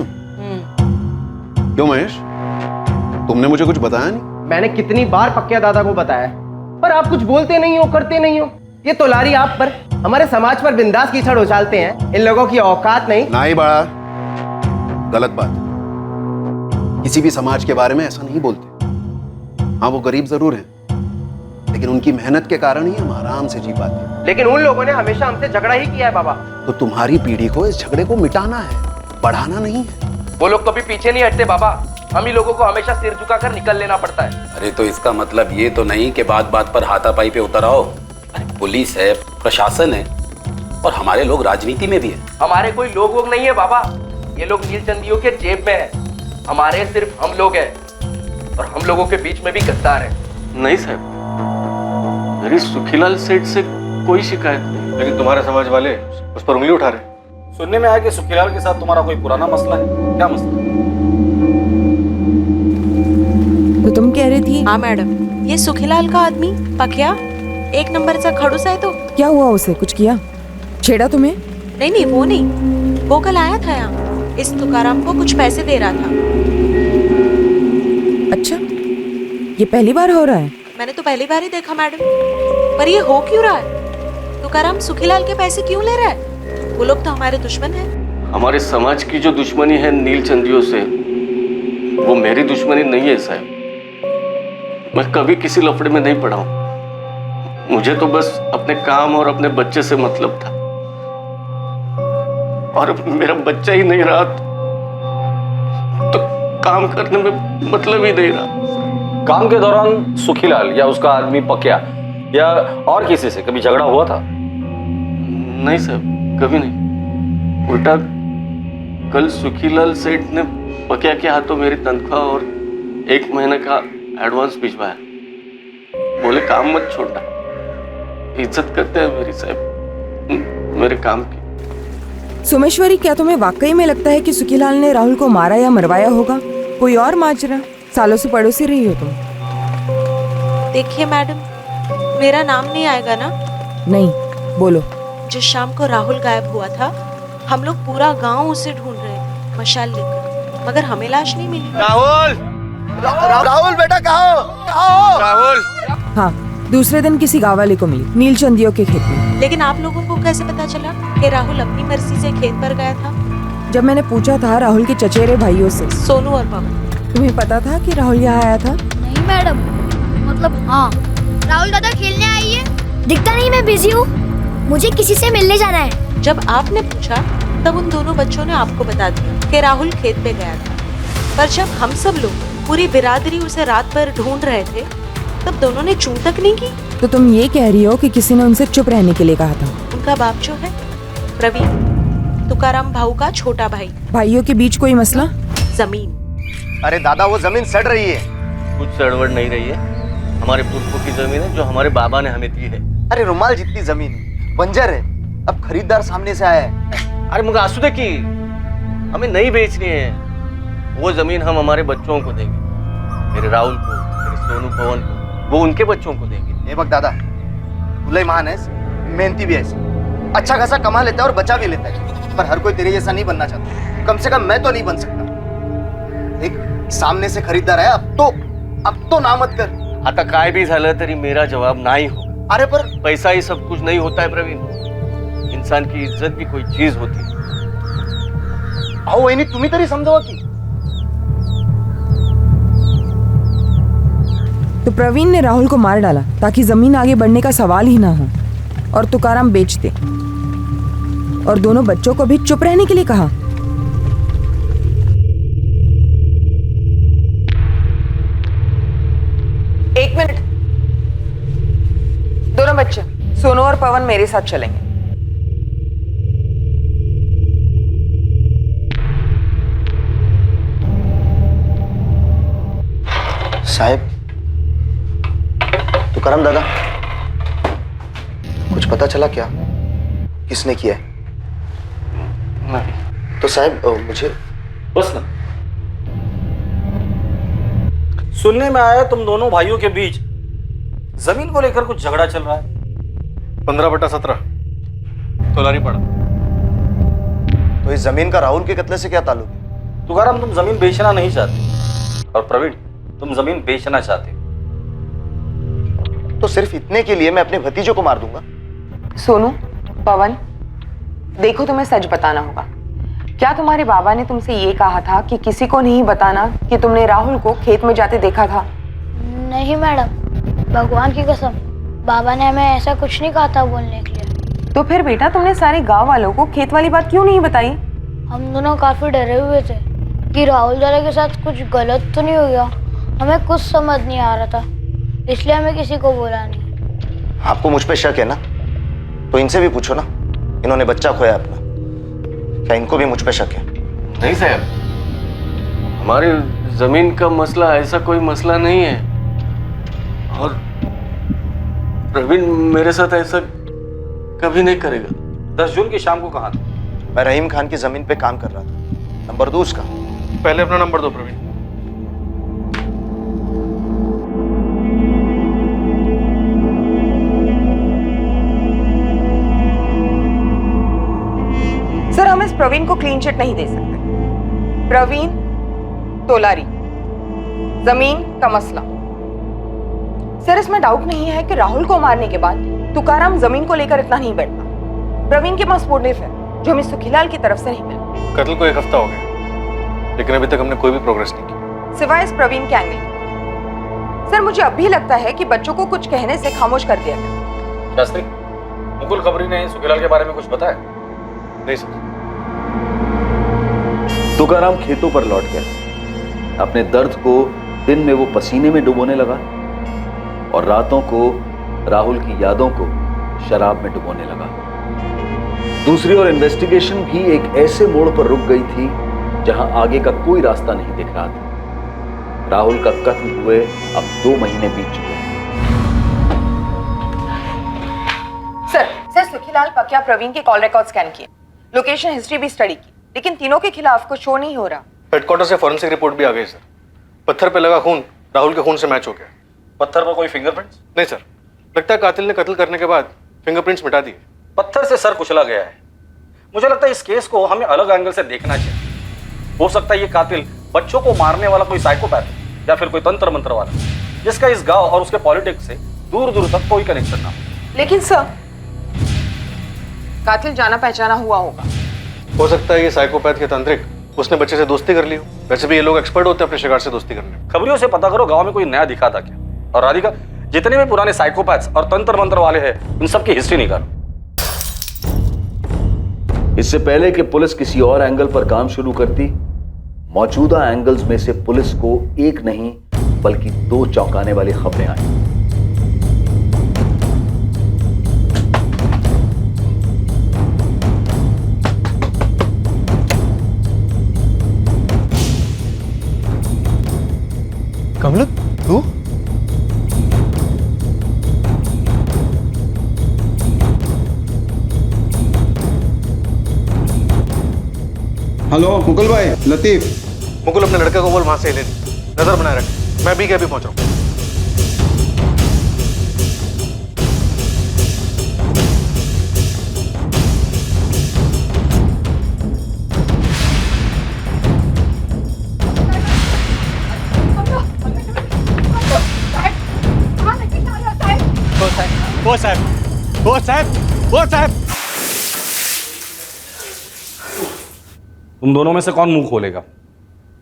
क्यों महेश, तुमने मुझे कुछ बताया नहीं? मैंने कितनी बार पक्के दादा को बताया, पर आप कुछ बोलते नहीं हो, करते नहीं हो। ये तोलारी आप पर, हमारे समाज पर बिंदास कीचड़ उछालते हैं। इन लोगों की औकात नहीं। नहीं बड़ा गलत बात। किसी भी समाज के बारे में ऐसा नहीं बोलते। हाँ, वो गरीब जरूर हैं, लेकिन उनकी मेहनत के कारण ही हम आराम से जी पाते हैं। लेकिन उन लोगों ने हमेशा हमसे झगड़ा ही किया है बाबा। तो तुम्हारी पीढ़ी को इस झगड़े को मिटाना है, बढ़ाना नहीं है। वो लोग कभी पीछे नहीं हटते बाबा। हम ही लोगों को हमेशा सिर झुकाकर निकल लेना पड़ता है। अरे तो इसका मतलब ये तो नहीं कि बात बात पर हाथापाई पे उतर आओ। पुलिस है, प्रशासन है, और हमारे लोग राजनीति में भी है। हमारे कोई लोग वोग नहीं है बाबा, ये लोग नीलचंदियों के जेब में है। हमारे सिर्फ हम लोग हैं, और हम लोगों के बीच में भी गद्दार है। नहीं साहब, मेरी सुखीलाल सेठ से कोई शिकायत नहीं। लेकिन तुम्हारे समाज वाले उस पर उंगली उठा रहे। सुनने में आया कि सुखीलाल के साथ तुम्हारा कोई पुराना मसला है। क्या मसला? तो तुम कह रही थी? हाँ मैडम, ये सुखीलाल का आदमी पकिया एक नंबर सा खड़ूस है। तो क्या हुआ उसे? कुछ किया? छेड़ा तुम्हें? नहीं, वो नहीं। वो कल आया था यहाँ, इस तुकाराम को कुछ पैसे दे रहा था। अच्छा, ये पहली बार हो रहा है? मैंने तो पहली बार ही देखा मैडम। पर ये हो क्यों रहा है? तुकाराम सुखीलाल के पैसे क्यों ले रहा है? वो लोग तो हमारे दुश्मन हैं। हमारे समाज की जो दुश्मनी है नीलचंदियों से, वो मेरी दुश्मनी नहीं है साहब। मैं कभी किसी लफड़े में नहीं पड़ा हूं। मुझे तो बस अपने काम और अपने बच्चे से मतलब था, और मेरा बच्चा ही नहीं रहा तो काम करने में मतलब ही नहीं रहा। काम के दौरान सुखीलाल या उसका आदमी पकिया या और किसी से कभी झगड़ा हुआ था? नहीं साहब, कभी नहीं। उल्टा कल सुखीलाल सेठ ने पकिया के हाथों मेरी तनख्वाह और 1 महीने का एडवांस भिजवाया। बोले काम मत छोड़ना, इज्जत करते हैं मेरी साहब मेरे काम की। सोमेश्वरी, क्या तुम्हें वाकई में लगता है कि सुखीलाल ने राहुल को मारा या मरवाया होगा? कोई और माजरा? सालों से पड़ोसी रही हो तुम। देखिए मैडम, मेरा नाम नहीं आएगा ना? नहीं, बोलो। जिस शाम को राहुल गायब हुआ था, हम लोग पूरा गांव उसे ढूंढ रहे थे मशाल लेकर, मगर हमें लाश नहीं मिली। राहुल राहुल बेटा कहाँ हो? राहुल। हाँ, दूसरे दिन किसी गाँव वाले को मिली, नीलचंदियों के खेत में। लेकिन आप लोगों को कैसे पता चला कि राहुल अपनी मर्जी से खेत पर गया था? जब मैंने पूछा था राहुल के चचेरे भाइयों से, सोनू और पवन। तुम्हें पता था कि राहुल यहाँ आया था? नहीं मैडम, मतलब हाँ। राहुल दादा खेलने आई है? दिखता नहीं, मैं बिजी हूँ, मुझे किसी से मिलने जाना है। जब आपने पूछा तब उन दोनों बच्चों ने आपको बता दिया कि राहुल खेत पे गया था। पर जब हम सब लोग, पूरी बिरादरी उसे रात भर ढूंढ रहे थे, तब दोनों ने चूं तक नहीं की। तो तुम ये कह रही हो कि किसी ने उनसे चुप रहने के लिए कहा था? उनका बाप जो है प्रवीण, तुकाराम भाऊ का छोटा भाई। भाइयों के बीच कोई मसला? जमीन। अरे दादा, वो जमीन सड़ रही है। कुछ सड़वड़ नहीं रही है, हमारे पुरखों की जमीन है जो हमारे बाबा ने हमें दी है। अरे रुमाल जितनी जमीन बंजर है, अब खरीदार सामने से आया है। अरे मुझे आंसू की हमें नहीं बेचनी है, वो जमीन हम हमारे बच्चों को देंगे, मेरे राहुल को, मेरे सोनू पवन को, वो उनके बच्चों को देंगे। ए बक दादा, भुलाई महान है, मेहनती भी है, अच्छा खासा कमा लेता है और बचा भी लेता है, पर हर कोई तेरे जैसा नहीं बनना चाहता। कम से कम मैं तो नहीं बन सकता। देख, सामने से खरीदार है, अब तो ना मत कर। आता काय भी झालं तरी मेरा जवाब नाही हो। अरे पर पैसा ही सब कुछ नहीं होता है प्रवीण, इंसान की इज्जत भी कोई चीज होती है। अहो वहिनी तुम्ही तरी समजावा की। तो प्रवीण ने राहुल को मार डाला ताकि जमीन आगे बढ़ने का सवाल ही ना हो और तुकाराम बेच दे, और दोनों बच्चों को भी चुप रहने के लिए कहा। एक मिनट, दोनों बच्चे सोनू और पवन मेरे साथ चलेंगे। साहब, तुकाराम दादा, कुछ पता चला क्या किसने किया है? नहीं। तो साहब मुझे बस ना, सुनने में आया तुम दोनों भाइयों के बीच जमीन को लेकर कुछ झगड़ा चल रहा है। 15/17 तोलारी पड़ा। तो इस जमीन का राहुल के कत्ले से क्या ताल्लुक है? तुकाराम तुम जमीन बेचना नहीं चाहते और प्रवीण तुम जमीन बेचना चाहते। तो सिर्फ इतने के लिए मैं अपने भतीजों को मार दूंगा? सोनू, पवन, देखो तुम्हें सच बताना होगा। क्या तुम्हारे बाबा ने तुमसे ये कहा था कि किसी को नहीं बताना कि तुमने राहुल को खेत में जाते देखा था? नहीं मैडम, भगवान की कसम, बाबा ने हमें ऐसा कुछ नहीं कहा था बोलने के लिए। तो फिर बेटा तुमने सारे गांव वालों को खेत वाली बात क्यों नहीं बताई? हम दोनों काफी डरे हुए थे कि राहुल दादा के साथ कुछ गलत तो नहीं हो गया। हमें कुछ समझ नहीं आ रहा था, इसलिए हमें किसी को बोला नहीं। आपको मुझ पे शक है ना? तो इनसे भी पूछो ना, इन्होंने बच्चा खोया अपना, क्या इनको भी मुझ पे शक है? नहीं साहब, हमारी जमीन का मसला ऐसा कोई मसला नहीं है, और प्रवीण मेरे साथ ऐसा कभी नहीं करेगा। 10 जून की शाम को कहाँ थे? मैं रहीम खान की जमीन पे काम कर रहा था। नंबर दो उसका। पहले अपना नंबर दो प्रवीण। सर, हम इस प्रवीण को क्लीन चिट नहीं दे सकते। प्रवीण तोलारी, जमीन का मसला। सर, इसमें डाउट नहीं है कि राहुल को मारने के बाद तुकाराम जमीन को लेकर इतना नहीं बढ़ता। प्रवीण के पास मोटिव है जो हमें सुखीलाल की तरफ से नहीं मिला। कत्ल को 1 हफ्ता हो गया, लेकिन अभी तक हमने कोई भी प्रोग्रेस नहीं की, सिवाय इस प्रवीण के एंगल के। सर, मुझे अब भी लगता है कि बच्चों को कुछ कहने से खामोश कर दिया गया। शास्त्री, मुकुल खबरी ने सुखीलाल के बारे में कुछ बताया? नहीं सर। तुकाराम खेतों पर लौट गया। अपने दर्द को दिन में वो पसीने में डुबोने लगा और रातों को राहुल की यादों को शराब में डुबोने लगा। दूसरी ओर इन्वेस्टिगेशन भी एक ऐसे मोड़ पर रुक गई थी जहां आगे का कोई रास्ता नहीं दिख रहा था। राहुल का कत्ल हुए अब 2 महीने बीत चुके हैं। सर, सुखीलाल पकिया प्रवीण के कॉल रिकॉर्ड स्कैन किए, लोकेशन हिस्ट्री भी स्टडी की, लेकिन तीनों के खिलाफ कुछ शो नहीं हो रहा। हेडक्वार्टर से फॉरेंसिक रिपोर्ट भी आ गई सर। पत्थर पे लगा खून राहुल के खून से मैच हो गया। पत्थर पर कोई फिंगरप्रिंट्स? नहीं सर, लगता है कातिल ने कत्ल करने के बाद फिंगरप्रिंट्स मिटा दिए। पत्थर से सर कुचला गया है। मुझे लगता है इस केस को हमें अलग एंगल से देखना चाहिए। हो सकता है ये कातिल बच्चों को मारने वाला कोई साइकोपैथ है या फिर कोई तंत्र मंत्र वाला, जिसका इस गांव और उसके पॉलिटिक्स से दूर दूर तक कोई कनेक्शन ना हो। लेकिन सर, कातिल जाना पहचाना हुआ होगा। हो सकता है ये साइकोपैथ के तांत्रिक, उसने बच्चे से दोस्ती कर ली हो। वैसे भी ये लोग एक्सपर्ट होते हैं अपने शिकार से दोस्ती करने में। खबरियों से पता करो गांव में कोई नया दिखा था क्या। और राधिका, जितने भी पुराने साइकोपैथ्स और तंत्र मंत्र वाले हैं, उन सबकी हिस्ट्री निकालो। इससे पहले कि पुलिस किसी और एंगल पर काम शुरू करती, मौजूदा एंगल्स में से पुलिस को एक नहीं बल्कि 2 चौंकाने वाली खबरें आई। कमल, तू? हेलो मुकुल भाई, लतीफ। मुकुल, अपने लड़के को बोल वहां से ले ली, नजर बनाए रख। मैं भी क्या भी पहुंच रहा हूँ। वो साहब, वो साहब, वो साहब, वो साहब। तुम दोनों में से कौन मुंह खोलेगा?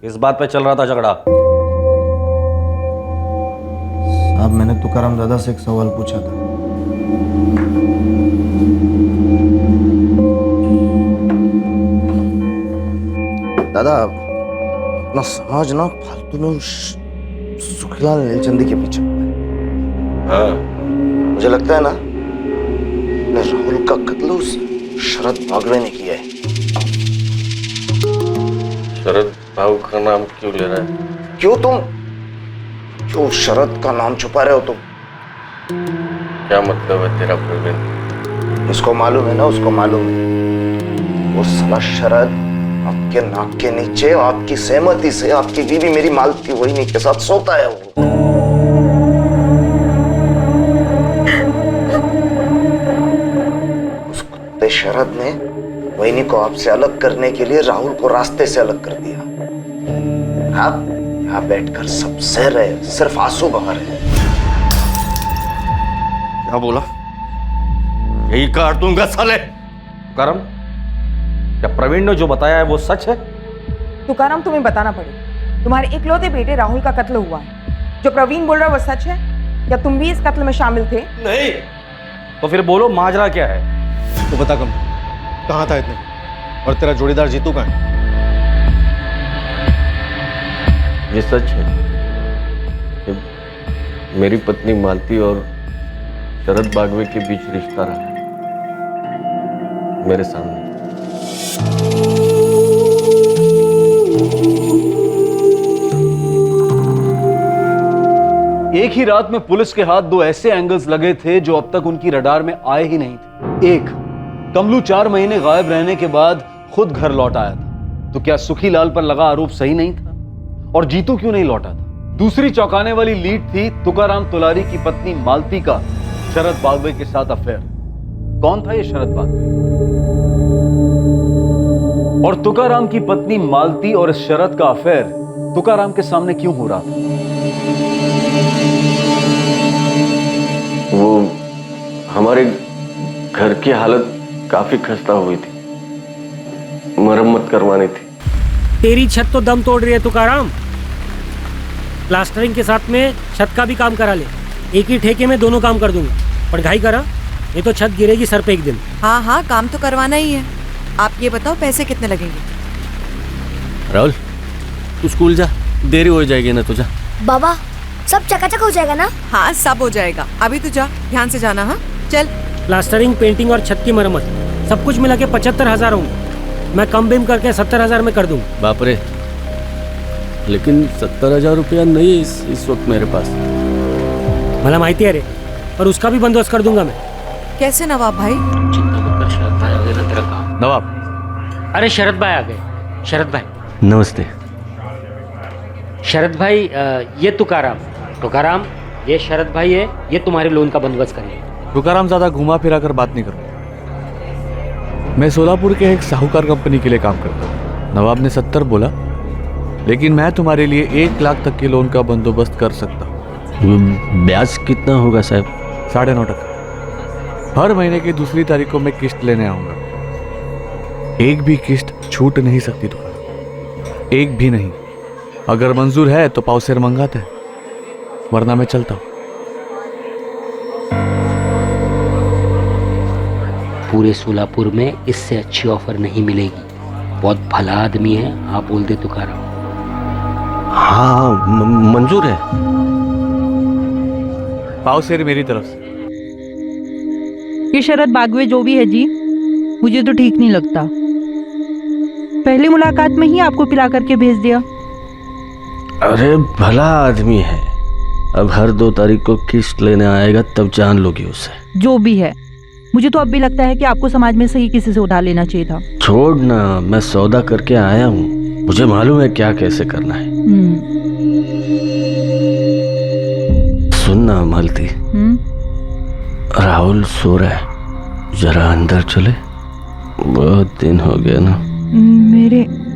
इस बात पे चल रहा था झगड़ा। अब मैंने तुकाराम दादा से एक सवाल पूछा था। दादा, अपना समाज ना फालतू में सुखीलाल नीलचंदी के पीछे पड़ा है। मुझे लगता है ना राहुल का कत्ल उस शरद बागवे ने किया है। शरद बाबू का नाम क्यों ले रहा है? क्यों शरद का नाम छुपा रहे हो तुम? क्या मतलब है तेरा प्रवीण? उसको मालूम है ना, उसको मालूम है। वो साला शरद आपके नाक के नीचे आपकी सहमति से आपकी बीवी मेरी मालती वहीनी के साथ सोता है। वो उस कुत्ते शरद ने वहीनी को आपसे अलग करने के लिए राहुल को रास्ते से अलग कर दिया। आप यहाँ बैठकर सब सह रहे, सिर्फ आंसू बहा रहे। क्या बोला? यही काट दूंगा साले। करम, क्या प्रवीण ने जो बताया है वो सच है? तुकाराम, तुम्हें बताना पड़ेगा। तुम्हारे इकलौते बेटे राहुल का कत्ल हुआ है। जो प्रवीण बोल रहा है वो सच है? क्या तुम भी इस कत्ल में शामिल थे? नहीं। तो फिर बोलो, माजरा क्या है? तो बता कम, कहाँ था इतने? और तेरा जोड़ीदार जीतू कहाँ है? ये सच है कि मेरी पत्नी मालती और शरद बागवे के बीच रिश्ता रहा है मेरे सामने। एक ही रात में पुलिस के हाथ दो ऐसे एंगल्स लगे थे जो अब तक उनकी रडार में आए ही नहीं थे। एक, कमलू 4 महीने गायब रहने के बाद खुद घर लौट आया था, तो क्या सुखीलाल पर लगा आरोप सही नहीं था? और जीतू क्यों नहीं लौटा था? दूसरी चौंकाने वाली लीड थी तुकाराम तुलारी की पत्नी मालती का शरद बागवे के साथ अफेयर। कौन था ये शरद बागवे? और तुकाराम की पत्नी मालती और इस शरद का अफेयर तुकाराम के सामने क्यों हो रहा था? वो हमारे घर की हालत काफी खस्ता हुई थी, मरम्मत करवानी थी। तेरी छत तो दम तोड़ रही है तुकाराम। प्लास्टरिंग के साथ में छत का भी काम करा ले। एक ही ठेके में दोनों काम कर दूंगा, पर घाई करा, ये तो छत गिरेगी सर पे एक दिन। हाँ हाँ, काम तो करवाना ही है। आप ये बताओ पैसे कितने लगेंगे? राहुल, तू स्कूल जा, देरी हो जाएगी ना। तो जा बाबा, सब चकाचक हो जाएगा ना? हाँ, सब हो जाएगा। अभी तो जा, ध्यान से जाना। हाँ चल। प्लास्टरिंग, पेंटिंग और छत की मरम्मत सब कुछ मिला के 75,000 होंगे। मैं कम बेम करके 70,000 में कर दूंगा। बाप रे, लेकिन 70,000 रुपया नहीं इस वक्त मेरे पास। मला माहिती है रे, और उसका भी बंदोबस्त कर दूंगा मैं। कैसे नवाब भाई? नवाब, अरे शरद भाई आ गए। शरद भाई नमस्ते। शरद भाई, ये तुकाराम, ये शरद भाई है, ये तुम्हारे लोन का बंदोबस्त करेंगे। तुकाराम ज्यादा घुमा फिरा कर बात नहीं करो। मैं सोलापुर के एक साहूकार कंपनी के लिए काम करता हूँ। नवाब ने 70 बोला, लेकिन मैं तुम्हारे लिए 1 लाख तक के लोन का बंदोबस्त कर सकता हूँ। ब्याज कितना होगा साहब? 9.5%। हर महीने की दूसरी तारीख को मैं किस्त लेने आऊंगा। एक भी किस्त छूट नहीं सकती तुकाराम, एक भी नहीं। अगर मंजूर है तो पावसेर मंगाते हैं, वरना मैं चलता हूँ। पूरे सोलापुर में इससे अच्छी ऑफर नहीं मिलेगी। बहुत भला आदमी है, आप बोल दे तुकाराम। हाँ, मंजूर है। पावसेर मेरी तरफ से। ये शरद बागवे जो भी है जी, मुझे तो ठीक नहीं लगता। पहली मुलाकात में ही आपको पिला करके भेज दिया। अरे भला आदमी है, अब हर 2 तारीख को किस्त लेने आएगा, तब जान लोगी उसे। जो भी है, मुझे तो अब भी लगता है कि आपको समाज में से ही किसी से उधार लेना चाहिए था। छोड़ ना, मैं सौदा करके आया हूँ, मुझे मालूम है क्या कैसे करना है। सुनना मालती, राहुल सो रहा है, जरा अंदर चले। बहुत दिन हो गया ना।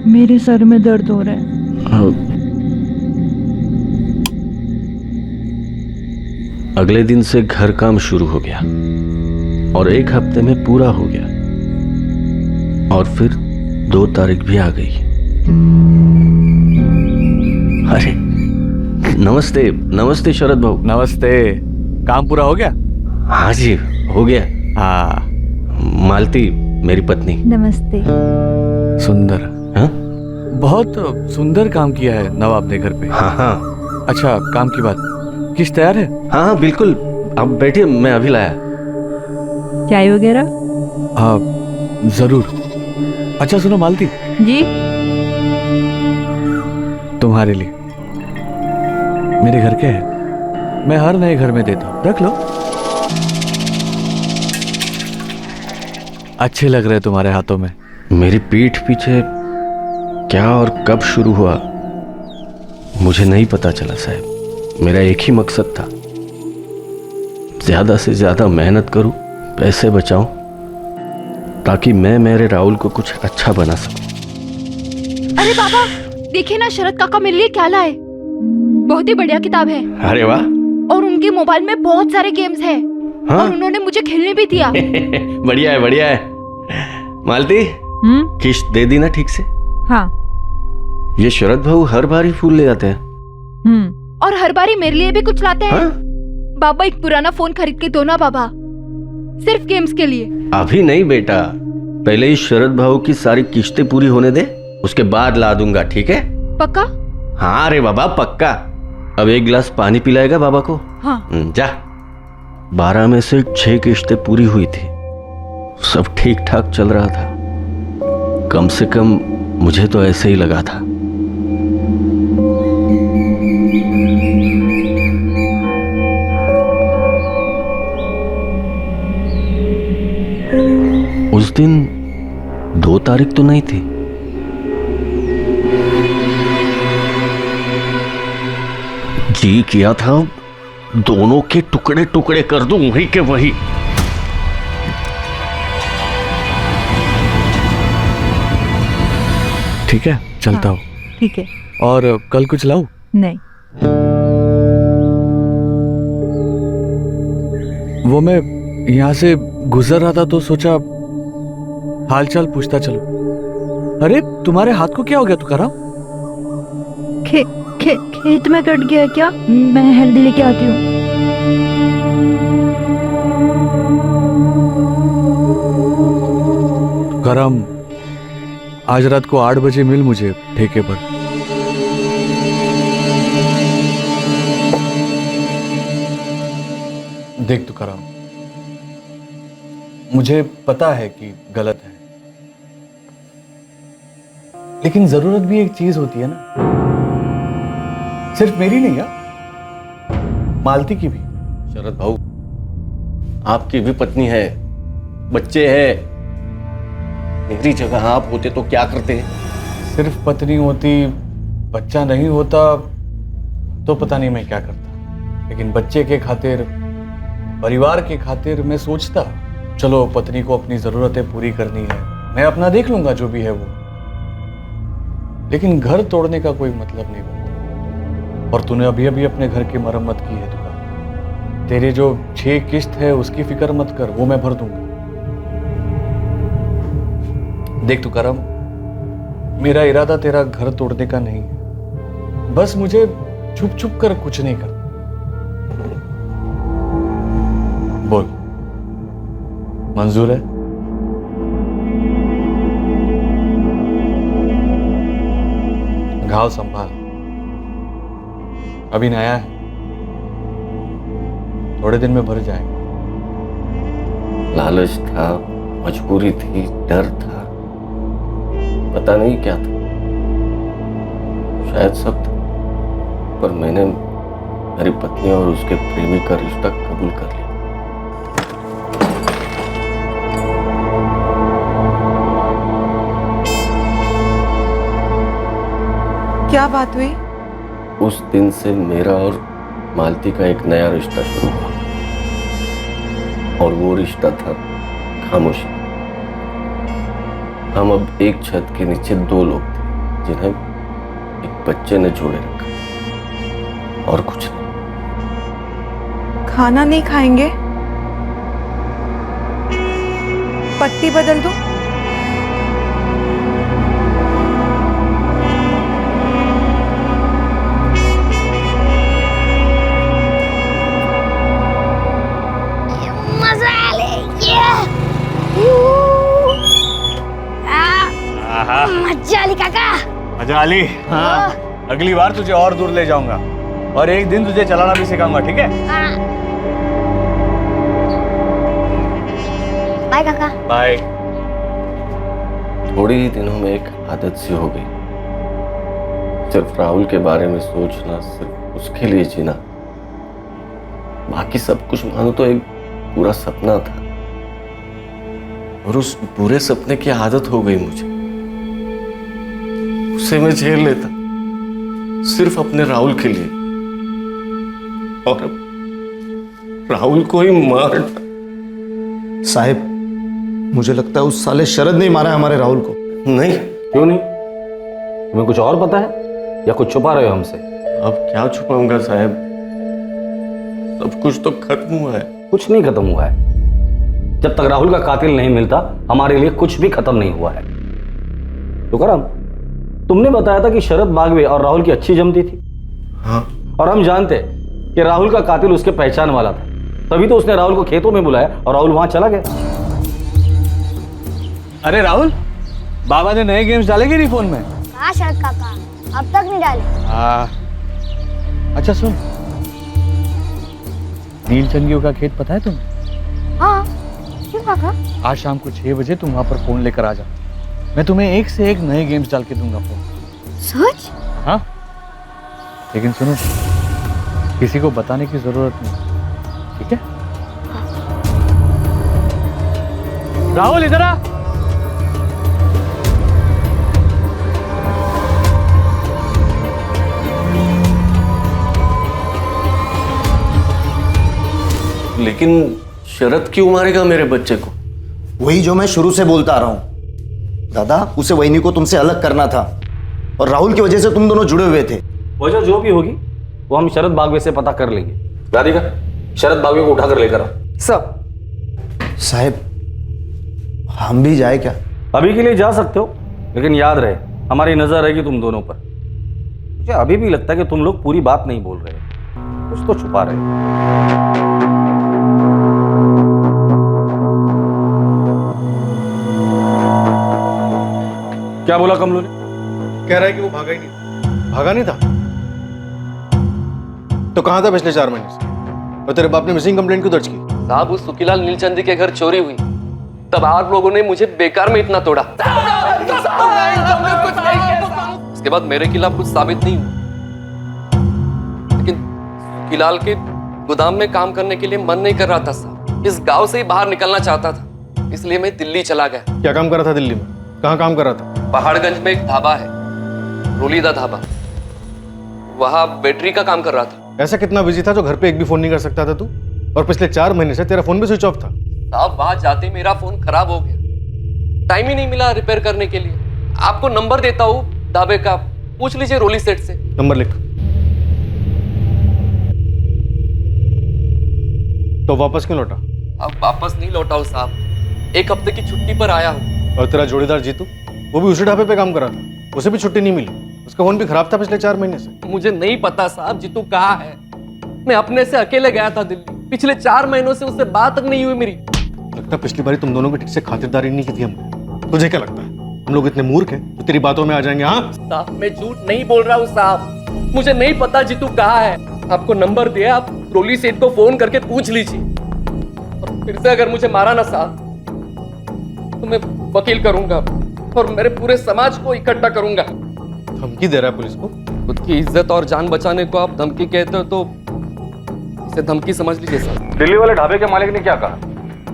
मेरे सर में दर्द हो रहा है। अगले दिन से घर काम शुरू हो गया और 1 हफ्ते में पूरा हो गया, और फिर 2 तारीख भी आ गई। अरे नमस्ते, नमस्ते शरद भाऊ। नमस्ते। काम पूरा हो गया? हाँ जी, हो गया। हाँ। मालती मेरी पत्नी। नमस्ते। सुंदर। हाँ? बहुत सुंदर काम किया है नवाब ने घर पे। हाँ हाँ। अच्छा, काम की बात, किस तैयार है? हाँ हाँ बिल्कुल, आप बैठिए, मैं अभी लाया। चाय वगैरह? हाँ जरूर। अच्छा सुनो मालती जी। तुम्हारे लिए मेरे घर के है, मैं हर नए घर में देता हूँ, रख लो। अच्छे लग रहे तुम्हारे हाथों में। मेरी पीठ पीछे क्या और कब शुरू हुआ मुझे नहीं पता चला साहब। मेरा एक ही मकसद था, ज्यादा से ज्यादा मेहनत करूं, पैसे बचाऊं, ताकि मैं मेरे राहुल को कुछ अच्छा बना सकूं। अरे बाबा देखिए ना, शरद काका मेरे लिए क्या लाए। बहुत ही बढ़िया किताब है। अरे वाह। और उनके मोबाइल में बहुत सारे गेम्स हैं। हाँ? और उन्होंने मुझे खेलने भी दिया। बढ़िया है, बढ़िया है। मालती, किश्त दे दी ना ठीक से? हाँ। ये शरद भाऊ हर बार ही फूल ले जाते हैं। और हर बारी मेरे लिए भी कुछ लाते हैं। हाँ? बाबा एक पुराना फोन खरीद के दो ना बाबा, सिर्फ गेम्स के लिए। अभी नहीं बेटा, पहले ही शरद भाऊ की सारी किश्तें पूरी होने दे, उसके बाद ला दूंगा, ठीक है? पक्का? हाँ रे बाबा पक्का। अब 1 गिलास पानी पिलाएगा बाबा को? हाँ। जा। 12 में से 6 किश्तें पूरी हुई थी, सब ठीक ठाक चल रहा था। कम से कम मुझे तो ऐसे ही लगा था। उस दिन 2 तारीख तो नहीं थी। जी किया था दोनों के टुकड़े टुकड़े कर दूं, वही के वही। ठीक है, चलता हूँ। ठीक है। और कल कुछ लाऊं? नहीं। वो मैं यहाँ से गुजर रहा था तो सोचा हालचाल पूछता चलो। अरे तुम्हारे हाथ को क्या हो गया तुकाराम? खेत में कट गया क्या? मैं हल्दी लेके आती हूँ। तुकाराम, आज रात को 8 बजे मिल मुझे ठेके पर। देख तुकाराम, मुझे पता है कि गलत है, लेकिन जरूरत भी एक चीज होती है ना, सिर्फ मेरी नहीं है, मालती की भी। शरद भाऊ, आपकी भी पत्नी है, बच्चे हैं। मेरी जगह आप होते तो क्या करते? सिर्फ पत्नी होती, बच्चा नहीं होता तो पता नहीं मैं क्या करता, लेकिन बच्चे के खातिर, परिवार के खातिर मैं सोचता चलो पत्नी को अपनी जरूरतें पूरी करनी है, मैं अपना देख लूंगा जो भी है वो, लेकिन घर तोड़ने का कोई मतलब नहीं बनता। और तूने अभी अभी अपने घर की मरम्मत की है तुका, तेरे जो 6 किस्त है उसकी फिक्र मत कर, वो मैं भर दूंगा। देख तुकाराम, मेरा इरादा तेरा घर तोड़ने का नहीं है, बस मुझे छुप छुप कर कुछ नहीं करना। बोल, मंजूर है? घाव संभाल, अभी नया है, थोड़े दिन में भर जाएगा। लालच था, मजबूरी थी, डर था, पता नहीं क्या था, शायद सब था, पर मैंने मेरी पत्नी और उसके प्रेमी का रिश्ता कबूल कर लिया। क्या बात हुई? उस दिन से मेरा और मालती का एक नया रिश्ता शुरू हुआ, और वो रिश्ता था खामोशी। हम अब एक छत के नीचे 2 लोग थे, जिन्हें एक बच्चे ने जोड़े रखा, और कुछ नहीं। खाना नहीं खाएंगे? पट्टी बदल दो? अच्छा अली काका। अच्छा अली, हाँ अगली बार तुझे और दूर ले जाऊंगा और एक दिन तुझे चलाना भी सिखाऊंगा, ठीक है? बाय काका। बाय। थोड़े ही दिनों में एक आदत सी हो गई, सिर्फ राहुल के बारे में सोचना, सिर्फ उसके लिए जीना। बाकी सब कुछ मानो तो एक पूरा सपना था, और उस पूरे सपने की आदत हो गई मुझे। उसे मैं झेल लेता सिर्फ अपने राहुल के लिए, और अब राहुल को ही मार। साहिब, मुझे लगता है उस साले शरद ने मारा है हमारे राहुल को। नहीं। क्यों नहीं? तुम्हें कुछ और पता है या कुछ छुपा रहे हो हमसे? अब क्या छुपाऊंगा साहब, सब कुछ तो खत्म हुआ है। कुछ नहीं खत्म हुआ है। जब तक राहुल का कातिल नहीं मिलता हमारे लिए कुछ भी खत्म नहीं हुआ है। तुकाराम, तुमने बताया था कि शरद बागवे और राहुल की अच्छी जमती थी। हाँ। और हम जानते कि राहुल का कातिल उसके पहचान वाला था, तभी तो उसने राहुल को खेतों में बुलाया और राहुल वहां चला गया। अरे राहुल, बाबा ने नए गेम्स डाले कि नहीं फोन में? हाँ शरद काका, अब तक नहीं डाले। हाँ। अच्छा सुन, नीलचंदियों का खेत पता है तुम्हें? हाँ, क्यों काका? आज शाम को 6 बजे तुम वहां पर फोन लेकर आ जा। मैं तुम्हें एक से एक नए गेम्स डाल के दूंगा फोन। सच? हाँ, लेकिन सुनो, किसी को बताने की जरूरत नहीं, ठीक है? राहुल इधर आ। लेकिन शरद क्यों मारेगा मेरे बच्चे को? वही जो मैं शुरू से बोलता आ रहा हूं दादा, उसे वहीनी को तुमसे अलग करना था, और राहुल की वजह से तुम दोनों जुड़े हुए थे। वजह जो भी होगी वो हम शरद बागवे से पता कर लेंगे। राधिका, शरद बागवे को उठाकर लेकर आओ। सब साहब, हम भी जाए क्या? अभी के लिए जा सकते हो, लेकिन याद रहे हमारी नजर रहेगी तुम दोनों पर। मुझे अभी भी लगता है कि तुम लोग पूरी बात नहीं बोल रहे, कुछ तो छुपा रहे हो। क्या बोला कमलू ने? कह रहा है कि वो भागा ही नहीं। भागा नहीं था तो कहां था पिछले 4 महीने से? और तेरे बाप ने मिसिंग कंप्लेंट क्यों दर्ज की? साहब, उस सुखीलाल नीलचंदी के घर चोरी हुई, तब आप लोगों ने मुझे बेकार में इतना तोड़ा। इसके बाद मेरे खिलाफ कुछ साबित नहीं हुआ, लेकिन सुखीलाल के गोदाम में काम करने के लिए मन नहीं कर रहा था साहब। इस गांव से ही बाहर निकलना चाहता था, इसलिए मैं दिल्ली चला गया। क्या काम कर रहा था दिल्ली में? कहाँ काम कर रहा था? पहाड़गंज में एक ढाबा है, रोलीदा ढाबा, वहां बैटरी का काम कर रहा था। ऐसा कितना बिजी था जो घर पे एक भी फोन नहीं कर सकता था तू? और पिछले 4 महीने से तेरा फोन भी स्विच ऑफ था। साहब, वहां जाते मेरा फोन खराब हो गया, टाइम ही नहीं मिला रिपेयर करने के लिए। आपको नंबर देता हूँ ढाबे का, पूछ लीजिए रोली सेठ से। नंबर लिख। तो वापस क्यों लौटा? अब वापस नहीं लौटा हूँ साहब, 1 हफ्ते की छुट्टी पर आया हूँ। और तेरा जोड़ीदार जीतू, वो भी उसी ढाबे पे काम कर रहा था, उसे भी छुट्टी नहीं मिली, उसका फोन भी खराब था पिछले 4 महीने से। मुझे नहीं पता साहब जीतू कहाँ है, मैं अपने से अकेले गया था दिल्ली, पिछले 4 महीनों से उससे बात तक नहीं हुई मेरी। लगता है पिछली बारी तुम दोनों की ठीक से खातिरदारी नहीं की थी हमने। तुझे क्या लगता है हम लोग इतने मूर्ख हैं तो तेरी बातों में आ जाएंगे? हाँ साहब, मैं झूठ नहीं बोल रहा हूँ साहब, मुझे नहीं पता जीतू कहाँ है। आपको नंबर दिया, आप रोली सेठ को फोन करके पूछ लीजिए, और फिर से अगर मुझे मारा ना साहब तो मैं वकील करूंगा और मेरे पूरे समाज को इकट्ठा करूंगा। धमकी दे रहा है पुलिस को? खुद की इज्जत और जान बचाने को आप धमकी कहते हो तो इसे धमकी समझ लीजिए सर। दिल्ली वाले ढाबे के मालिक ने क्या कहा?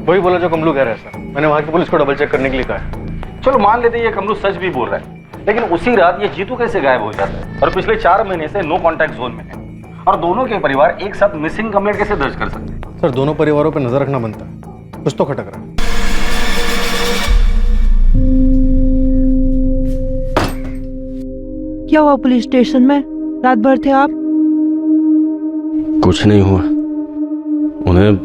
वही बोला जो कमलू कह रहा है सर। मैंने वहां की पुलिस को डबल चेक करने के लिए कहा है। चलो मान लेते ये कमलू सच भी बोल रहा है, लेकिन उसी रात ये जीतू कैसे गायब हो जाता है और पिछले 4 महीने से नो कॉन्टैक्ट जोन में है, और दोनों के परिवार एक साथ मिसिंग कंप्लेंट कैसे दर्ज कर सकते हैं? सर, दोनों परिवारों पर नजर रखना बनता है, कुछ तो खटक रहा है। क्या हुआ पुलिस स्टेशन में? रात भर थे आप? कुछ नहीं हुआ, उन्हें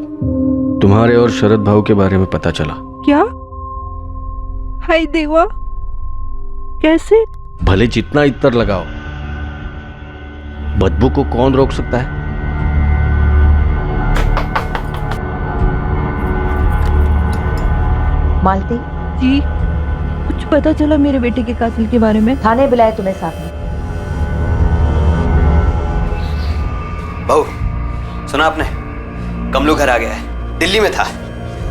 तुम्हारे और शरद भाऊ के बारे में पता चला। क्या? हाय देवा, कैसे? भले जितना इत्र लगाओ, बदबू को कौन रोक सकता है? मालती जी, कुछ पता चला मेरे बेटे के कातिल के बारे में? थाने बुलाया तुम्हें साथ में? बहू, सुना आपने? कमलू घर आ गया है, दिल्ली में था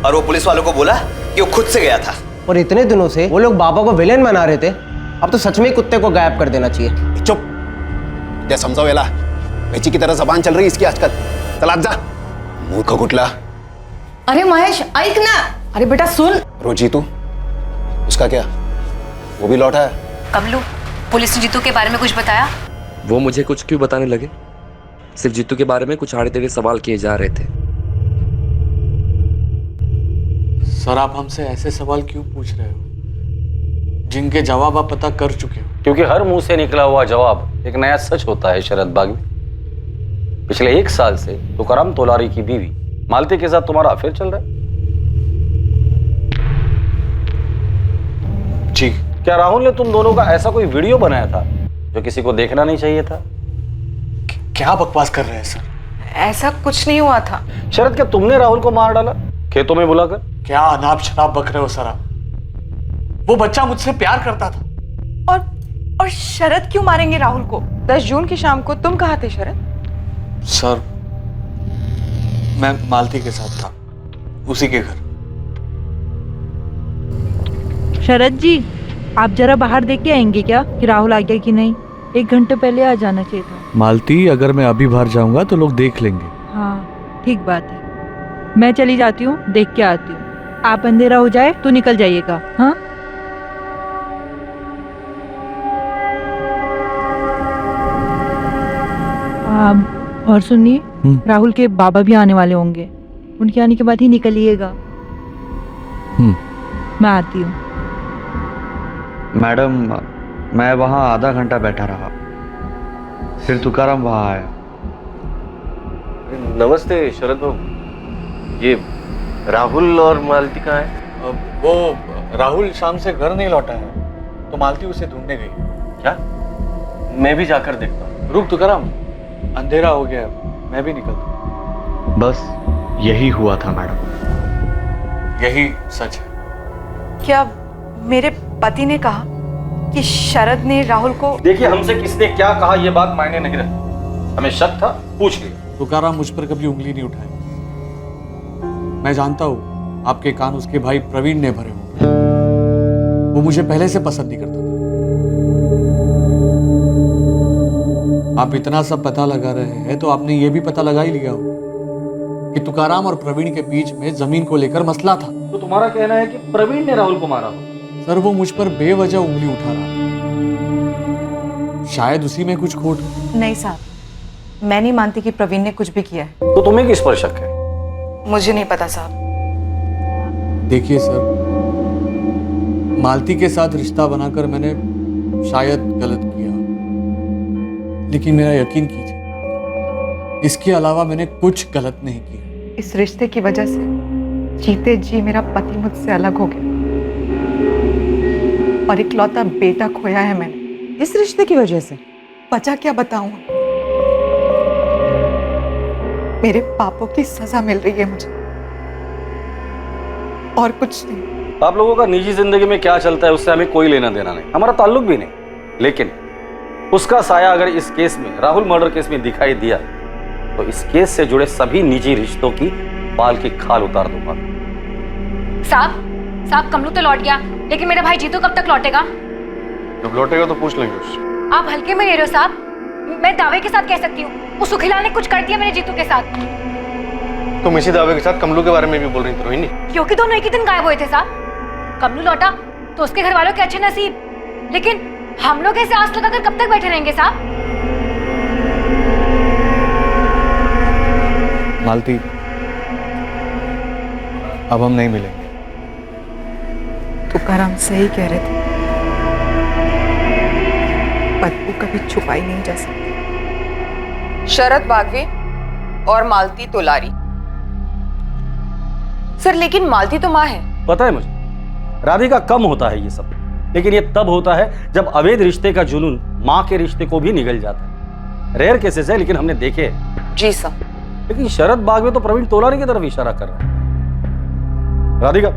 और वो पुलिस वालों को बोला कि वो खुद से गया था। और इतने दिनों से वो लोग बाबा को विलेन बना रहे थे, अब तो सच में ही कुत्ते को गायब कर देना चाहिए। चुप, क्या समझाओ वेला? बेची की तरह जबान चल रही है इसकी आजकल। चल जा, मुंह को गुटला। अरे महेश ऐक ना। अरे बेटा सुन। रोजी तू, उसका क्या? वो भी लौटा है? कमलू, पुलिस ने जीतू के बारे में कुछ बताया? वो मुझे कुछ क्यों बताने लगे? सिर्फ जीतू के बारे में कुछ आड़े टेढ़े सवाल किए जा रहे थे। सर आप हमसे ऐसे सवाल क्यों पूछ रहे हो जिनके जवाब आप पता कर चुके हो? क्योंकि हर मुंह से निकला हुआ जवाब एक नया सच होता है शरद बागवी। पिछले 1 साल से तुकाराम तोलारी की बीवी मालती के साथ तुम्हारा अफेयर चल रहा है। जी। क्या राहुल ने तुम दोनों का ऐसा कोई वीडियो बनाया था जो किसी को देखना नहीं चाहिए था? क्या बकवास कर रहे हैं सर? ऐसा कुछ नहीं हुआ था। शरद, क्या तुमने राहुल को मार डाला खेतों में बुलाकर? क्या अनाप शनाप बक रहे हो सर आप? वो बच्चा मुझसे प्यार करता था। और शरद क्यों मारेंगे राहुल को? 10 जून की शाम को तुम कहाँ थे शरद? सर मैं मालती के साथ था, उसी के घर। शरद जी, आप जरा बाहर देख के आएंगे क्या कि राहुल आ गया कि नहीं? 1 घंटे पहले आ जाना चाहिए था। मालती, अगर मैं अभी बाहर जाऊंगा तो लोग देख लेंगे। हाँ ठीक बात है, मैं चली जाती हूँ, देख के आती हूँ। आप अंधेरा हो जाए तो निकल जाइएगा। हाँ और सुनिए, राहुल के बाबा भी आने वाले होंगे, उनके आने के बाद ही निकलिएगा। मैं आती हूँ। मैडम, मैं वहाँ आधा घंटा बैठा रहा, फिर तुकाराम वहाँ आया। नमस्ते शरद बाबू, ये राहुल और मालती कहाँ है? वो राहुल शाम से घर नहीं लौटा है, तो मालती उसे ढूंढने गई। क्या? मैं भी जाकर देखता हूँ। रुक तुकाराम, अंधेरा हो गया, मैं भी निकलता हूँ। बस यही हुआ था मैडम। यही सच है। क्या मेरे पति ने कहा कि शरद ने राहुल को? देखिए, हमसे किसने क्या कहा ये बात मायने नहीं रखती। हमें शक था, पूछ लिया। तुकाराम मुझ पर कभी उंगली नहीं उठाई। मैं जानता हूँ आपके कान उसके भाई प्रवीण ने भरे होंगे। वो मुझे पहले से पसंद नहीं करता था। आप इतना सब पता लगा रहे हैं तो आपने ये भी पता लगा ही लिया हो कि तुकाराम और प्रवीण के बीच में जमीन को लेकर मसला था। तो तुम्हारा कहना है कि प्रवीण ने राहुल को मारा हो? सर, वो मुझ पर बेवजह उंगली उठा रहा था, शायद उसी में कुछ खोट। नहीं साहब, मैं नहीं मानती कि प्रवीण ने कुछ भी किया है। तो तुम्हें किस पर शक है? मुझे नहीं पता साहब। देखिए सर, मालती के साथ रिश्ता बनाकर मैंने शायद गलत किया, लेकिन मेरा यकीन कीजिए, इसके अलावा मैंने कुछ गलत नहीं किया। इस रिश्ते की वजह से जीते जी मेरा पति मुझसे अलग हो गया और इकलौता बेटा खोया है मैंने इस रिश्ते की वजह से। बचा क्या बताऊं, मेरे पापों की सजा मिल रही है मुझे, और कुछ नहीं। आप लोगों का निजी जिंदगी में क्या चलता है उससे हमें कोई लेना देना नहीं, हमारा ताल्लुक भी नहीं। लेकिन उसका साया अगर इस केस में, राहुल मर्डर केस में दिखाई दिया तो इस केस से जुड़े सभी निजी रिश्तों की बाल की खाल उतार दूंगा। साहब, कमलू तो लौट गया, लेकिन मेरा भाई जीतू कब तक लौटेगा? जब लौटेगा तो पूछ लेंगे उससे। आप हल्के में ले रहे हो साहब, मैं दावे के साथ कह सकती हूँ उस सुखिला ने कुछ कर दिया मेरे जीतू के साथ। तुम इसी दावे के साथ कमलू के बारे में भी बोल रही थी रोहिणी? क्योंकि दोनों एक ही दिन गायब हुए थे साहब। कमलू लौटा तो उसके घर वालों के अच्छे नसीब, लेकिन हम लोग ऐसे आस लगाकर कब तक बैठे रहेंगे साहब? मालती, अब हम नहीं मिलेंगे। तुकाराम सही कह रहे थे, बदबू कभी छुपाई नहीं जा सकती। शरद बागवे और मालती तोलारी। सर, लेकिन मालती तो माँ है। पता है मुझे, राधिका कम होता है ये सब, लेकिन ये तब होता है जब अवैध रिश्ते का जुनून माँ के रिश्ते को भी निगल जाता है। रेयर केसेस है, लेकिन हमने देखे हैं। जी सर। लेकिन शरद बागवे तो प्रवीण तोलारी की तरफ इशारा कर रहा है। राधिका,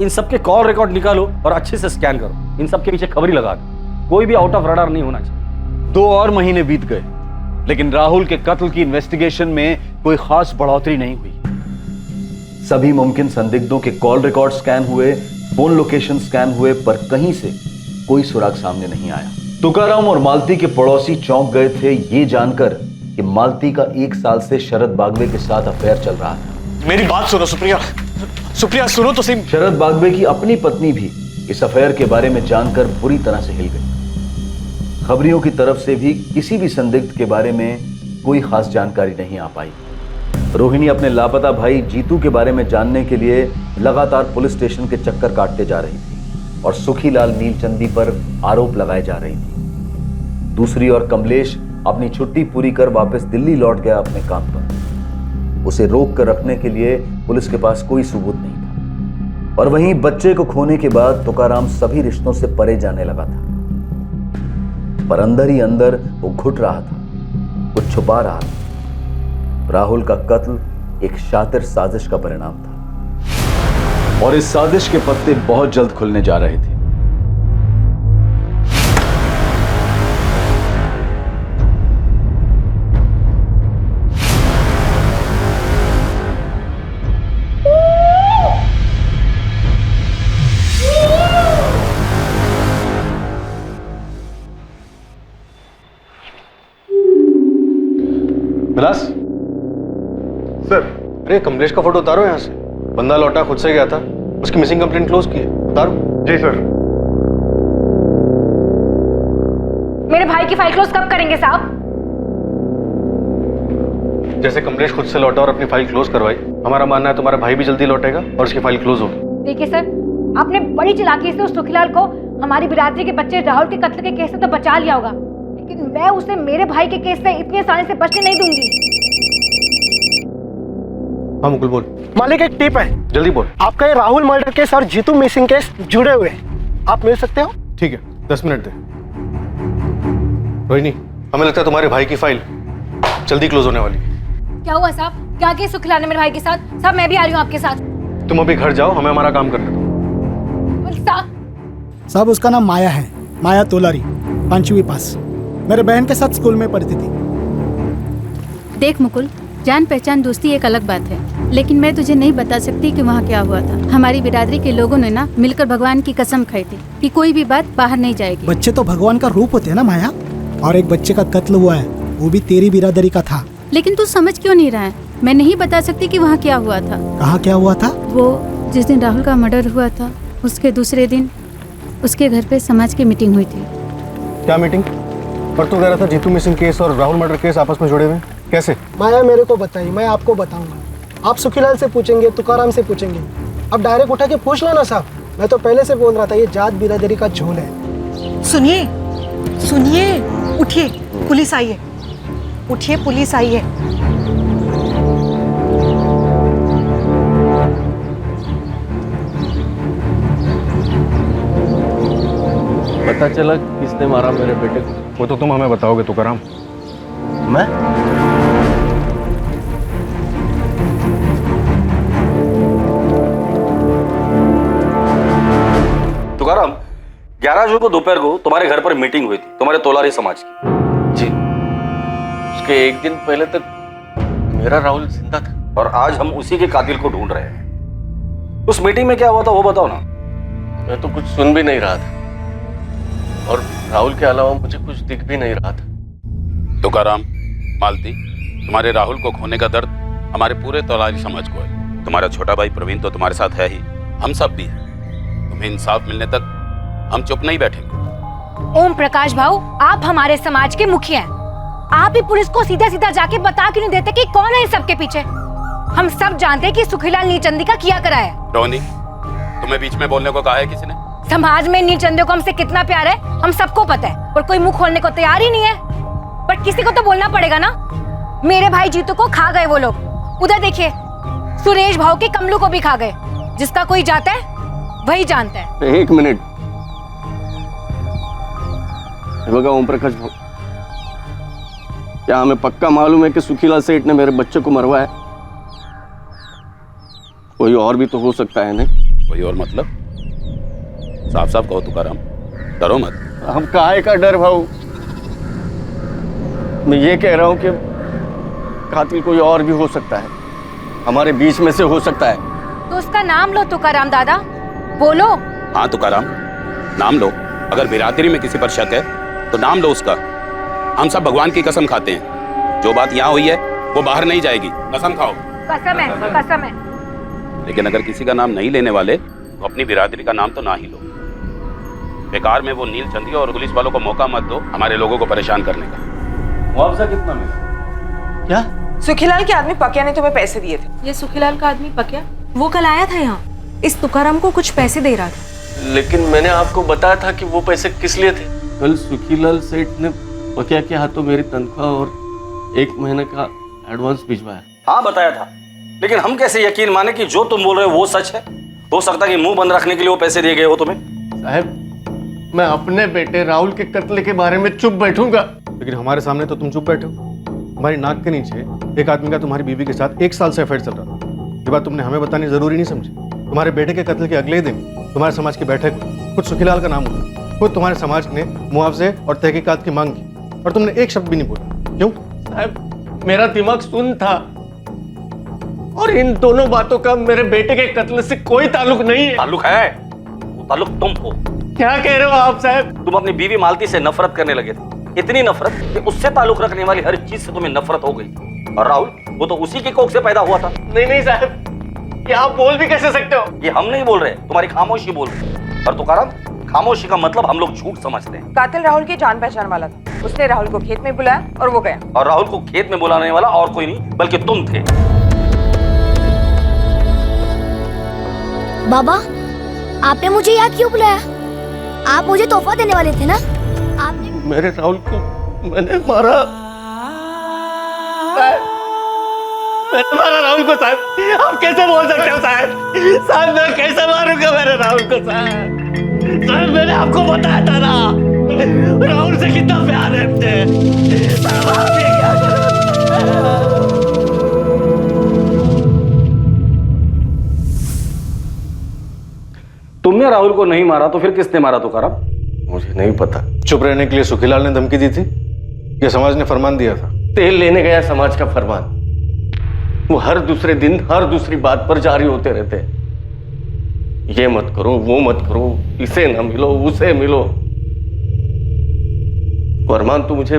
इन सबके कॉल रिकॉर्ड निकालो और अच्छे से स्कैन करो। इन सबके पीछे खबरी लगा दो, कोई भी आउट ऑफ रडार नहीं होना चाहिए। 2 और महीने बीत गए, लेकिन राहुल के कत्ल की इन्वेस्टिगेशन में कोई खास बढ़ोतरी नहीं हुई। सभी मुमकिन संदिग्धों के कॉल रिकॉर्ड स्कैन हुए, फोन लोकेशन स्कैन हुए, पर कहीं से कोई सुराग सामने नहीं आया। तुकाराम और मालती के पड़ोसी चौंक गए थे ये जानकर कि मालती का 1 साल से शरद बागवे के साथ अफेयर चल रहा था। मेरी बात सुनो सुप्रिया, सुप्रिया सुनो तो सही। शरद बागवे की अपनी पत्नी भी इस अफेयर के बारे में जानकर बुरी तरह से हिल गई। खबरियों की तरफ से भी किसी भी संदिग्ध के बारे में कोई खास जानकारी नहीं आ पाई। रोहिणी अपने लापता भाई जीतू के बारे में जानने के लिए लगातार पुलिस स्टेशन के चक्कर काटते जा रही थी और सुखीलाल नीलचंदी पर आरोप लगाए जा रही थी। दूसरी ओर कमलेश अपनी छुट्टी पूरी कर वापस दिल्ली लौट गया अपने काम पर। उसे रोक कर रखने के लिए पुलिस के पास कोई सबूत नहीं था। और वहीं बच्चे को खोने के बाद तुकाराम सभी रिश्तों से परे जाने लगा था, पर अंदर ही अंदर वो घुट रहा था, कुछ छुपा रहा था। राहुल का कत्ल एक शातिर साजिश का परिणाम था और इस साजिश के पत्ते बहुत जल्द खुलने जा रहे थे। विलास सर, अरे कमलेश का फोटो उतारो यहाँ से। बंदा लौटा, खुद से गया था, उसकी मिसिंग कंप्लेंट क्लोज की है। उतारो। जी सर। मेरे भाई की फाइल क्लोज कब करेंगे साहब? जैसे कमलेश खुद से लौटा और अपनी फाइल क्लोज करवाई, हमारा मानना है तुम्हारा भाई भी जल्दी लौटेगा और उसकी फाइल क्लोज होगी। देखिए सर, आपने बड़ी चालाकी से उस सुखीलाल को हमारी बिरादरी के बच्चे राहुल के कत्ल के केस से तो बचा लिया होगा, लेकिन मैं उसे मेरे भाई के केस से इतनी आसानी से बचने नहीं दूंगी। हाँ मुकुल बोल। मालिक एक टिप है, जल्दी बोल। आपका ये राहुल मर्डर केस और जीतू मिसिंग केस जुड़े हुए हैं, आप मिल सकते हो? ठीक है, 10 मिनट दे। रोहिणी, हमें लगता है तुम्हारे भाई की फाइल जल्दी क्लोज होने वाली है। क्या हुआ साहब? क्या केस सुखीलाल ने मेरे भाई के साथ? साहब मैं भी आ रही हूँ आपके साथ। तुम अभी घर जाओ, हमें हमारा काम करने दो। साहब उसका नाम माया है, माया तोलारी, 5वीं पास, मेरे बहन के साथ स्कूल में पढ़ती थी। देख मुकुल, जान पहचान दोस्ती एक अलग बात है, लेकिन मैं तुझे नहीं बता सकती कि वहाँ क्या हुआ था। हमारी बिरादरी के लोगों ने ना मिलकर भगवान की कसम खाई थी कि कोई भी बात बाहर नहीं जाएगी। बच्चे तो भगवान का रूप होते हैं ना माया, और एक बच्चे का कत्ल हुआ है, वो भी तेरी बिरादरी का था। लेकिन तू समझ क्यों नहीं रहा है? मैं नहीं बता सकती कि वहाँ क्या हुआ था। कहाँ क्या हुआ था? वो जिस दिन राहुल का मर्डर हुआ था, उसके दूसरे दिन उसके घर पे समाज की मीटिंग हुई थी। क्या मीटिंग? पर तू कह रहा था जीतू मिसिंग केस और राहुल मर्डर केस आपस में जुड़े हुए, कैसे? माया मेरे को बताइए, मैं आपको बताऊंगा। आप सुखीलाल से पूछेंगे, तुकाराम से पूछेंगे, अब डायरेक्ट उठा के पूछ लो ना साहब। मैं तो पहले से बोल रहा था, ये जात बिरादरी का झोल है। सुनिए सुनिए, उठिए, पुलिस आई है, उठिए, पुलिस आई है। पता चला किसने मारा मेरे बेटे को? वो तो तुम हमें बताओगे तुकाराम। मैं? तुकाराम, 11 जून को दोपहर को तुम्हारे घर पर मीटिंग हुई थी, तुम्हारे तोलारी समाज की। जी, उसके एक दिन पहले तक मेरा राहुल जिंदा था और आज हम उसी के कातिल को ढूंढ रहे हैं। उस मीटिंग में क्या हुआ था वो बताओ ना। मैं तो कुछ सुन भी नहीं रहा था और राहुल के अलावा मुझे कुछ दिख भी नहीं रहा था। तुकाराम, मालती, तुम्हारे राहुल को खोने का दर्द हमारे पूरे तोलारी समाज को है। तुम्हारा छोटा भाई प्रवीण तो तुम्हारे साथ है ही, हम सब भी हैं। तुम्हें इंसाफ मिलने तक हम चुप नहीं बैठेंगे। ओम प्रकाश भाऊ, आप हमारे समाज के मुखिया हैं। आप ही पुलिस को सीधा सीधा जाके बता क्यों नहीं देते कि कौन है इस सबके पीछे? हम सब जानते हैं कि सुखीलाल नीलचंदी का किया करा है। रोहिणी, तुम्हें बीच में बोलने को कहा है किसी ने? समाज में नीलचंदी को हमसे कितना प्यार है हम सबको पता है, और कोई मुंह खोलने को तैयार ही नहीं है। पर किसी को तो बोलना पड़ेगा ना। मेरे भाई जीतू को खा गए वो लोग। उधर देखिए, सुरेश भाऊ के कमलू को भी खा गए। जिसका कोई जाता है वही जानता है। एक मिनट, बघा ओम प्रकाश भाऊ, क्या हमें पक्का मालूम है कि सुखीलाल सेठ ने मेरे बच्चे को मरवाया? कोई और भी तो हो सकता है ना? कोई और मतलब? साफ साफ कहो तुकाराम, डरो मत। हम काहे का डर भाऊ, मैं ये कह रहा हूँ कि कातिल कोई और भी हो सकता है, हमारे बीच में से हो सकता है। तो उसका नाम लो तुकाराम दादा, बोलो। हाँ तुकाराम, नाम लो। अगर बिरादरी में किसी पर शक है तो नाम लो उसका। हम सब भगवान की कसम खाते हैं, जो बात यहाँ हुई है वो बाहर नहीं जाएगी। कसम खाओ। कसम है, कसम है। लेकिन अगर किसी का नाम नहीं लेने वाले तो अपनी बिरादरी का नाम तो ना ही लो। बेकार में वो नील चंदी और पुलिस वालों को मौका मत दो हमारे लोगों को परेशान करने का। मुआवजा कितना मिला? क्या? सुखीलाल के आदमी पकिया ने तुम्हें पैसे दिए थे। ये सुखीलाल का आदमी पकिया, वो कल आया था यहाँ, इस तुकाराम को कुछ पैसे दे रहा था। लेकिन मैंने आपको बताया था कि वो पैसे किस लिए थे। कल सुखीलाल सेठ ने पकिया के हाथों मेरी तनख्वाह और 1 महीने का एडवांस भिजवाया। हाँ बताया था, लेकिन हम कैसे यकीन माने कि जो तुम बोल रहे हो वो सच है? हो सकता है कि मुंह बंद रखने के लिए वो पैसे दिए गए हो तुम्हें। साहब, मैं अपने बेटे राहुल के कत्ल के बारे में चुप बैठूंगा, लेकिन हमारे सामने तो तुम चुप बैठे हो। हमारी नाक के नीचे एक आदमी का तुम्हारी बीवी के साथ 1 साल से अफेयर चल रहा था। ये बात तुमने हमें बतानी जरूरी नहीं समझी। तुम्हारे बेटे के कत्ल के अगले दिन तुम्हारे समाज की बैठक में खुद सुखीलाल का नाम हुआ। खुद तुम्हारे समाज ने मुआवजे और तहकीकात की मांग की और तुमने एक शब्द भी नहीं बोला। क्यों? साहब, मेरा दिमाग सुन था और इन दोनों बातों का मेरे बेटे के कत्ल से कोई ताल्लुक नहीं है। ताल्लुक है, वो ताल्लुक तुम हो। क्या कह रहे हो आप साहब? तुम अपनी बीवी मालती से नफरत करने लगे थे, इतनी नफरत कि उससे ताल्लुक रखने वाली हर चीज से तुम्हें नफरत हो गई। और राहुल, वो तो उसी की कोख से पैदा हुआ था। नहीं साहब, ये आप बोल भी कैसे सकते हो? ये हम नहीं बोल रहे, तुम्हारी खामोशी बोल रही है। और तुकाराम, खामोशी का मतलब हम लोग झूठ समझते हैं। कातिल राहुल की जान पहचान वाला था, उसने राहुल को खेत में बुलाया और वो गया। और राहुल को खेत में बुलाने वाला और कोई नहीं बल्कि तुम थे। बाबा, आपने मुझे यहाँ क्यों बुलाया? आप मुझे तोहफा देने वाले थे ना? आपने मेरे राहुल को मैंने मारा। मैंने मारा राहुल को साहब। आप कैसे बोल सकते हो साहब? साहब, मैं कैसे मारूंगा मेरे राहुल को साहब? साहब, मैंने आपको बताया था ना, राहुल से कितना प्यार है मुझे। साहब, आप ये क्या कर रहे हो? तुमने राहुल को नहीं मारा तो फिर किसने मारा तुकाराम? मुझे नहीं पता। चुप रहने के लिए सुखीलाल ने धमकी दी थी या समाज ने फरमान दिया था? तेल लेने गया समाज का फरमान। वो हर दूसरे दिन हर दूसरी बात पर जारी होते रहते हैं। ये मत करो, वो मत करो, इसे ना मिलो, उसे मिलो। फरमान तो मुझे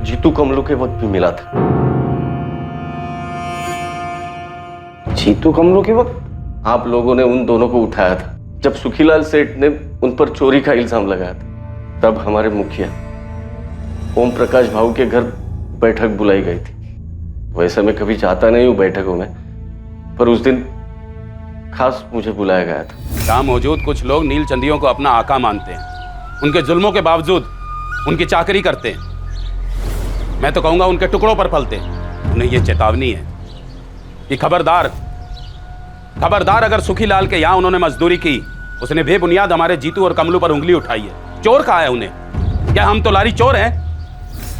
जीतू कमलू के वक्त भी मिला था। जीतू कमलू के वक्त? आप लोगों ने उन दोनों को उठाया था जब सुखीलाल सेठ ने उन पर चोरी का इल्जाम लगाया था। तब हमारे मुखिया ओम प्रकाश भाऊ के घर बैठक बुलाई गई थी। वैसे मैं कभी जाता नहीं हूं बैठकों में, पर उस दिन खास मुझे बुलाया गया था। यहाँ मौजूद कुछ लोग नील चंदियों को अपना आका मानते हैं, उनके जुल्मों के बावजूद उनकी चाकरी करते हैं। मैं तो कहूंगा उनके टुकड़ों पर पलते हैं। उन्हें यह चेतावनी है कि खबरदार अगर सुखीलाल के यहाँ उन्होंने मजदूरी की, उसने बेबुनियाद हमारे जीतू और कमलू पर उंगली उठाई है। चोर कहा है उन्हें? क्या हम तो लारी चोर हैं?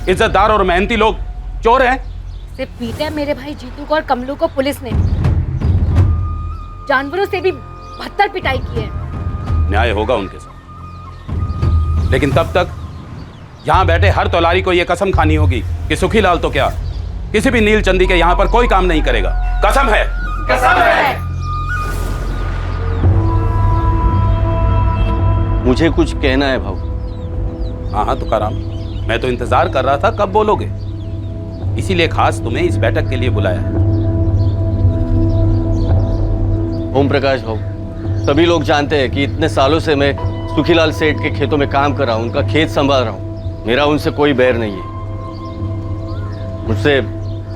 इज्जतदार और मेहनती लोग चोर हैं? सिर्फ पीटा मेरे भाई जीतू को और कमलू को पुलिस ने, जानवरों से भी बदतर पिटाई की है। न्याय होगा उनके साथ, लेकिन तब तक यहाँ बैठे हर तौलारी को यह कसम खानी होगी कि सुखीलाल तो क्या, किसी भी नील चंदी के यहाँ पर कोई काम नहीं करेगा। कसम है, कसम है। मुझे कुछ कहना है भाऊ। हाँ तुकाराम, मैं तो इंतजार कर रहा था कब बोलोगे, इसीलिए खास तुम्हें इस बैठक के लिए बुलाया है। ओम प्रकाश भाऊ, सभी लोग जानते हैं कि इतने सालों से मैं सुखीलाल सेठ के खेतों में काम कर रहा हूँ, उनका खेत संभाल रहा हूँ। मेरा उनसे कोई बैर नहीं है, मुझसे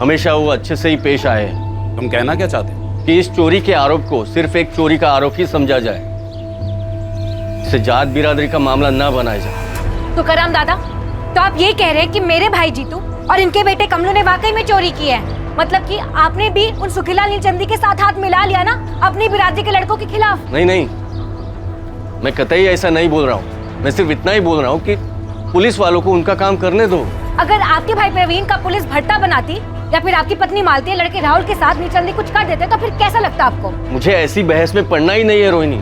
हमेशा वो अच्छे से ही पेश आए हैं। तुम कहना क्या चाहते हो? कि इस चोरी के आरोप को सिर्फ एक चोरी का आरोप ही समझा जाए, इसे जात बिरादरी का मामला ना बनाया जाए। तो करम दादा, तो आप ये कह रहे हैं कि मेरे भाई जीतू और इनके बेटे कमलू ने वाकई में चोरी की है? मतलब कि आपने भी उन सुखीलाल नीलचंदी के साथ हाथ मिला लिया ना अपनी बिरादरी के लड़कों के खिलाफ? नहीं, मैं कतई ऐसा नहीं बोल रहा हूँ। मैं सिर्फ इतना ही बोल रहा हूँ कि पुलिस वालों को उनका काम करने दो। अगर आपके भाई प्रवीण का पुलिस भट्टा बनाती या फिर आपकी पत्नी मालती लड़के राहुल के साथ नीलचंदी कुछ कर देते तो फिर कैसा लगता आपको? मुझे ऐसी बहस में पड़ना ही नहीं है रोहिणी।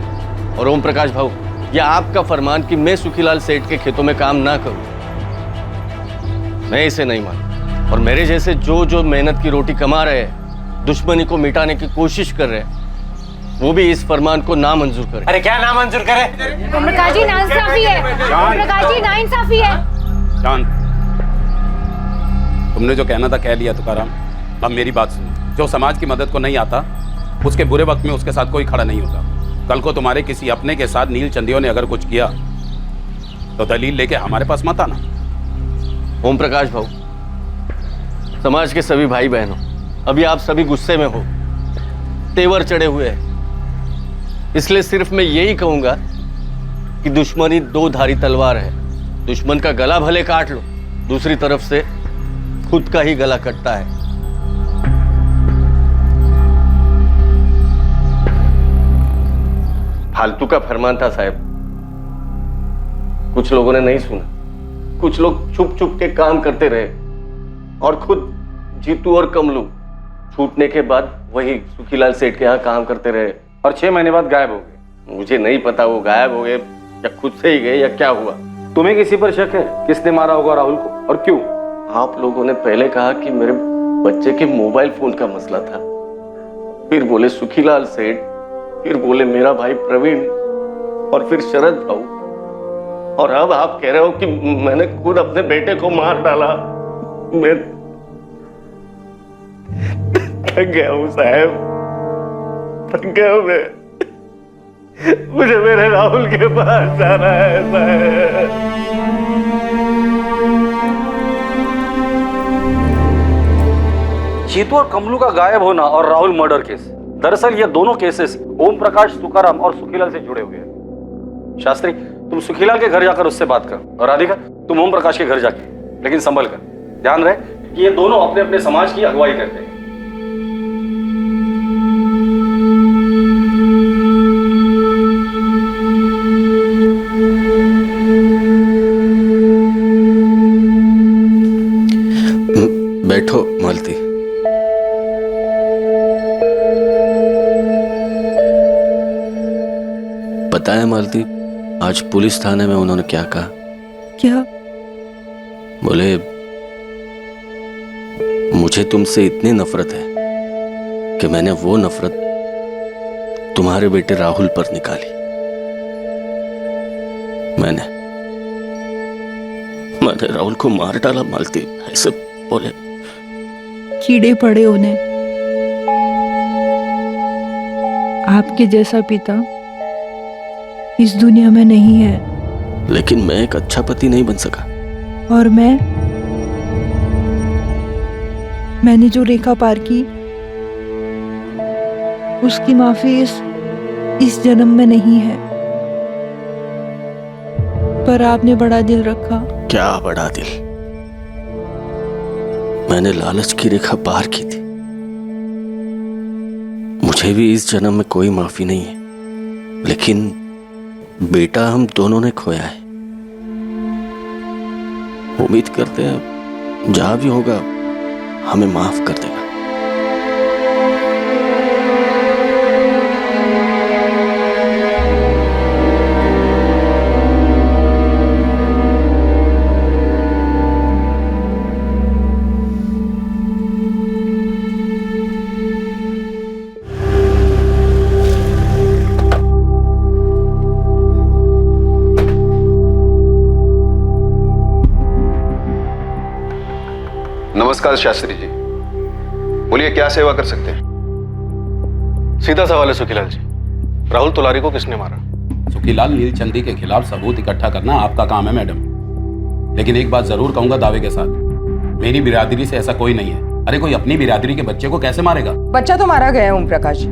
और ओम प्रकाश भाऊ, यह आपका फरमान कि मैं सुखीलाल सेठ के खेतों में काम ना करूं, मैं इसे नहीं मानता। और मेरे जैसे जो जो मेहनत की रोटी कमा रहे हैं, दुश्मनी को मिटाने की कोशिश कर रहे हैं, वो भी इस फरमान को नामंजूर करे। अरे क्या नामंजूर करे? ओम प्रकाश जी नाइंसाफी है। ओम प्रकाश जी नाइंसाफी है। शांत। तुमने जो कहना था कह लिया तुकाराम। अब मेरी बात सुनो, जो समाज की मदद को नहीं आता उसके बुरे वक्त में उसके साथ कोई खड़ा नहीं होता। कल को तुम्हारे किसी अपने के साथ नीलचंदियों ने अगर कुछ किया तो दलील लेके हमारे पास मत आना। ओम प्रकाश भाऊ, समाज के सभी भाई बहनों, अभी आप सभी गुस्से में हो, तेवर चढ़े हुए हैं, इसलिए सिर्फ मैं यही कहूंगा कि दुश्मनी दो धारी तलवार है। दुश्मन का गला भले काट लो, दूसरी तरफ से खुद का ही गला कटता है। फालतू का फरमान था साहब, कुछ लोगों ने नहीं सुना, कुछ लोग छुप छुप के काम करते रहे और खुद जीतू और कमलू छूटने के बाद वही सुखीलाल सेठ के यहाँ काम करते रहे और 6 महीने बाद गायब हो गए। मुझे नहीं पता वो गायब हो गए या खुद से ही गए या क्या हुआ। तुम्हें किसी पर शक है? किसने मारा होगा राहुल को और क्यों? आप लोगों ने पहले कहा कि मेरे बच्चे के मोबाइल फोन का मसला था, फिर बोले सुखीलाल सेठ, फिर बोले मेरा भाई प्रवीण और फिर शरद भाऊ, और अब आप कह रहे हो कि मैंने खुद अपने बेटे को मार डाला। मैं थक गया हूं साहब, थक गया हूं मैं। मुझे मेरे राहुल के पास जाना है साहब। जीतू और कमलू का गायब होना और राहुल मर्डर केस, दरअसल ये दोनों केसेस ओम प्रकाश, तुकाराम और सुखीलाल से जुड़े हुए हैं। शास्त्री, तुम सुखीलाल के घर जाकर उससे बात कर, और राधिका तुम ओम प्रकाश के घर जाके, लेकिन संभल कर। ध्यान रहे कि ये दोनों अपने अपने समाज की अगुवाई करते हैं। बैठो मालती। पता है मालती, आज पुलिस थाने में उन्होंने क्या कहा? क्या? बोले मुझे तुमसे इतनी नफरत है कि मैंने वो नफरत तुम्हारे बेटे राहुल पर निकाली। मैंने राहुल को मार डाला मालती, ऐसे बोले। कीड़े पड़े उन्हें। आपके जैसा पिता इस दुनिया में नहीं है। लेकिन मैं एक अच्छा पति नहीं बन सका। और मैंने जो रेखा पार की, उसकी माफी इस जन्म में नहीं है। पर आपने बड़ा दिल रखा। क्या बड़ा दिल? मैंने लालच की रेखा पार की थी। मुझे भी इस जन्म में कोई माफी नहीं है, लेकिन बेटा हम दोनों ने खोया है। उम्मीद करते हैं जहां भी होगा हमें माफ कर देगा। नमस्कार शास्त्री जी, बोलिए क्या सेवा कर सकते हैं? सीधा सवाल है सुखीलाल जी, राहुल तुलारी को किसने मारा? सुखीलाल नीलचंदी के खिलाफ सबूत इकट्ठा करना आपका काम है मैडम, लेकिन एक बात जरूर कहूंगा दावे के साथ, मेरी बिरादरी से ऐसा कोई नहीं है। अरे कोई अपनी बिरादरी के बच्चे को कैसे मारेगा? बच्चा तो मारा गया है ओम प्रकाश जी,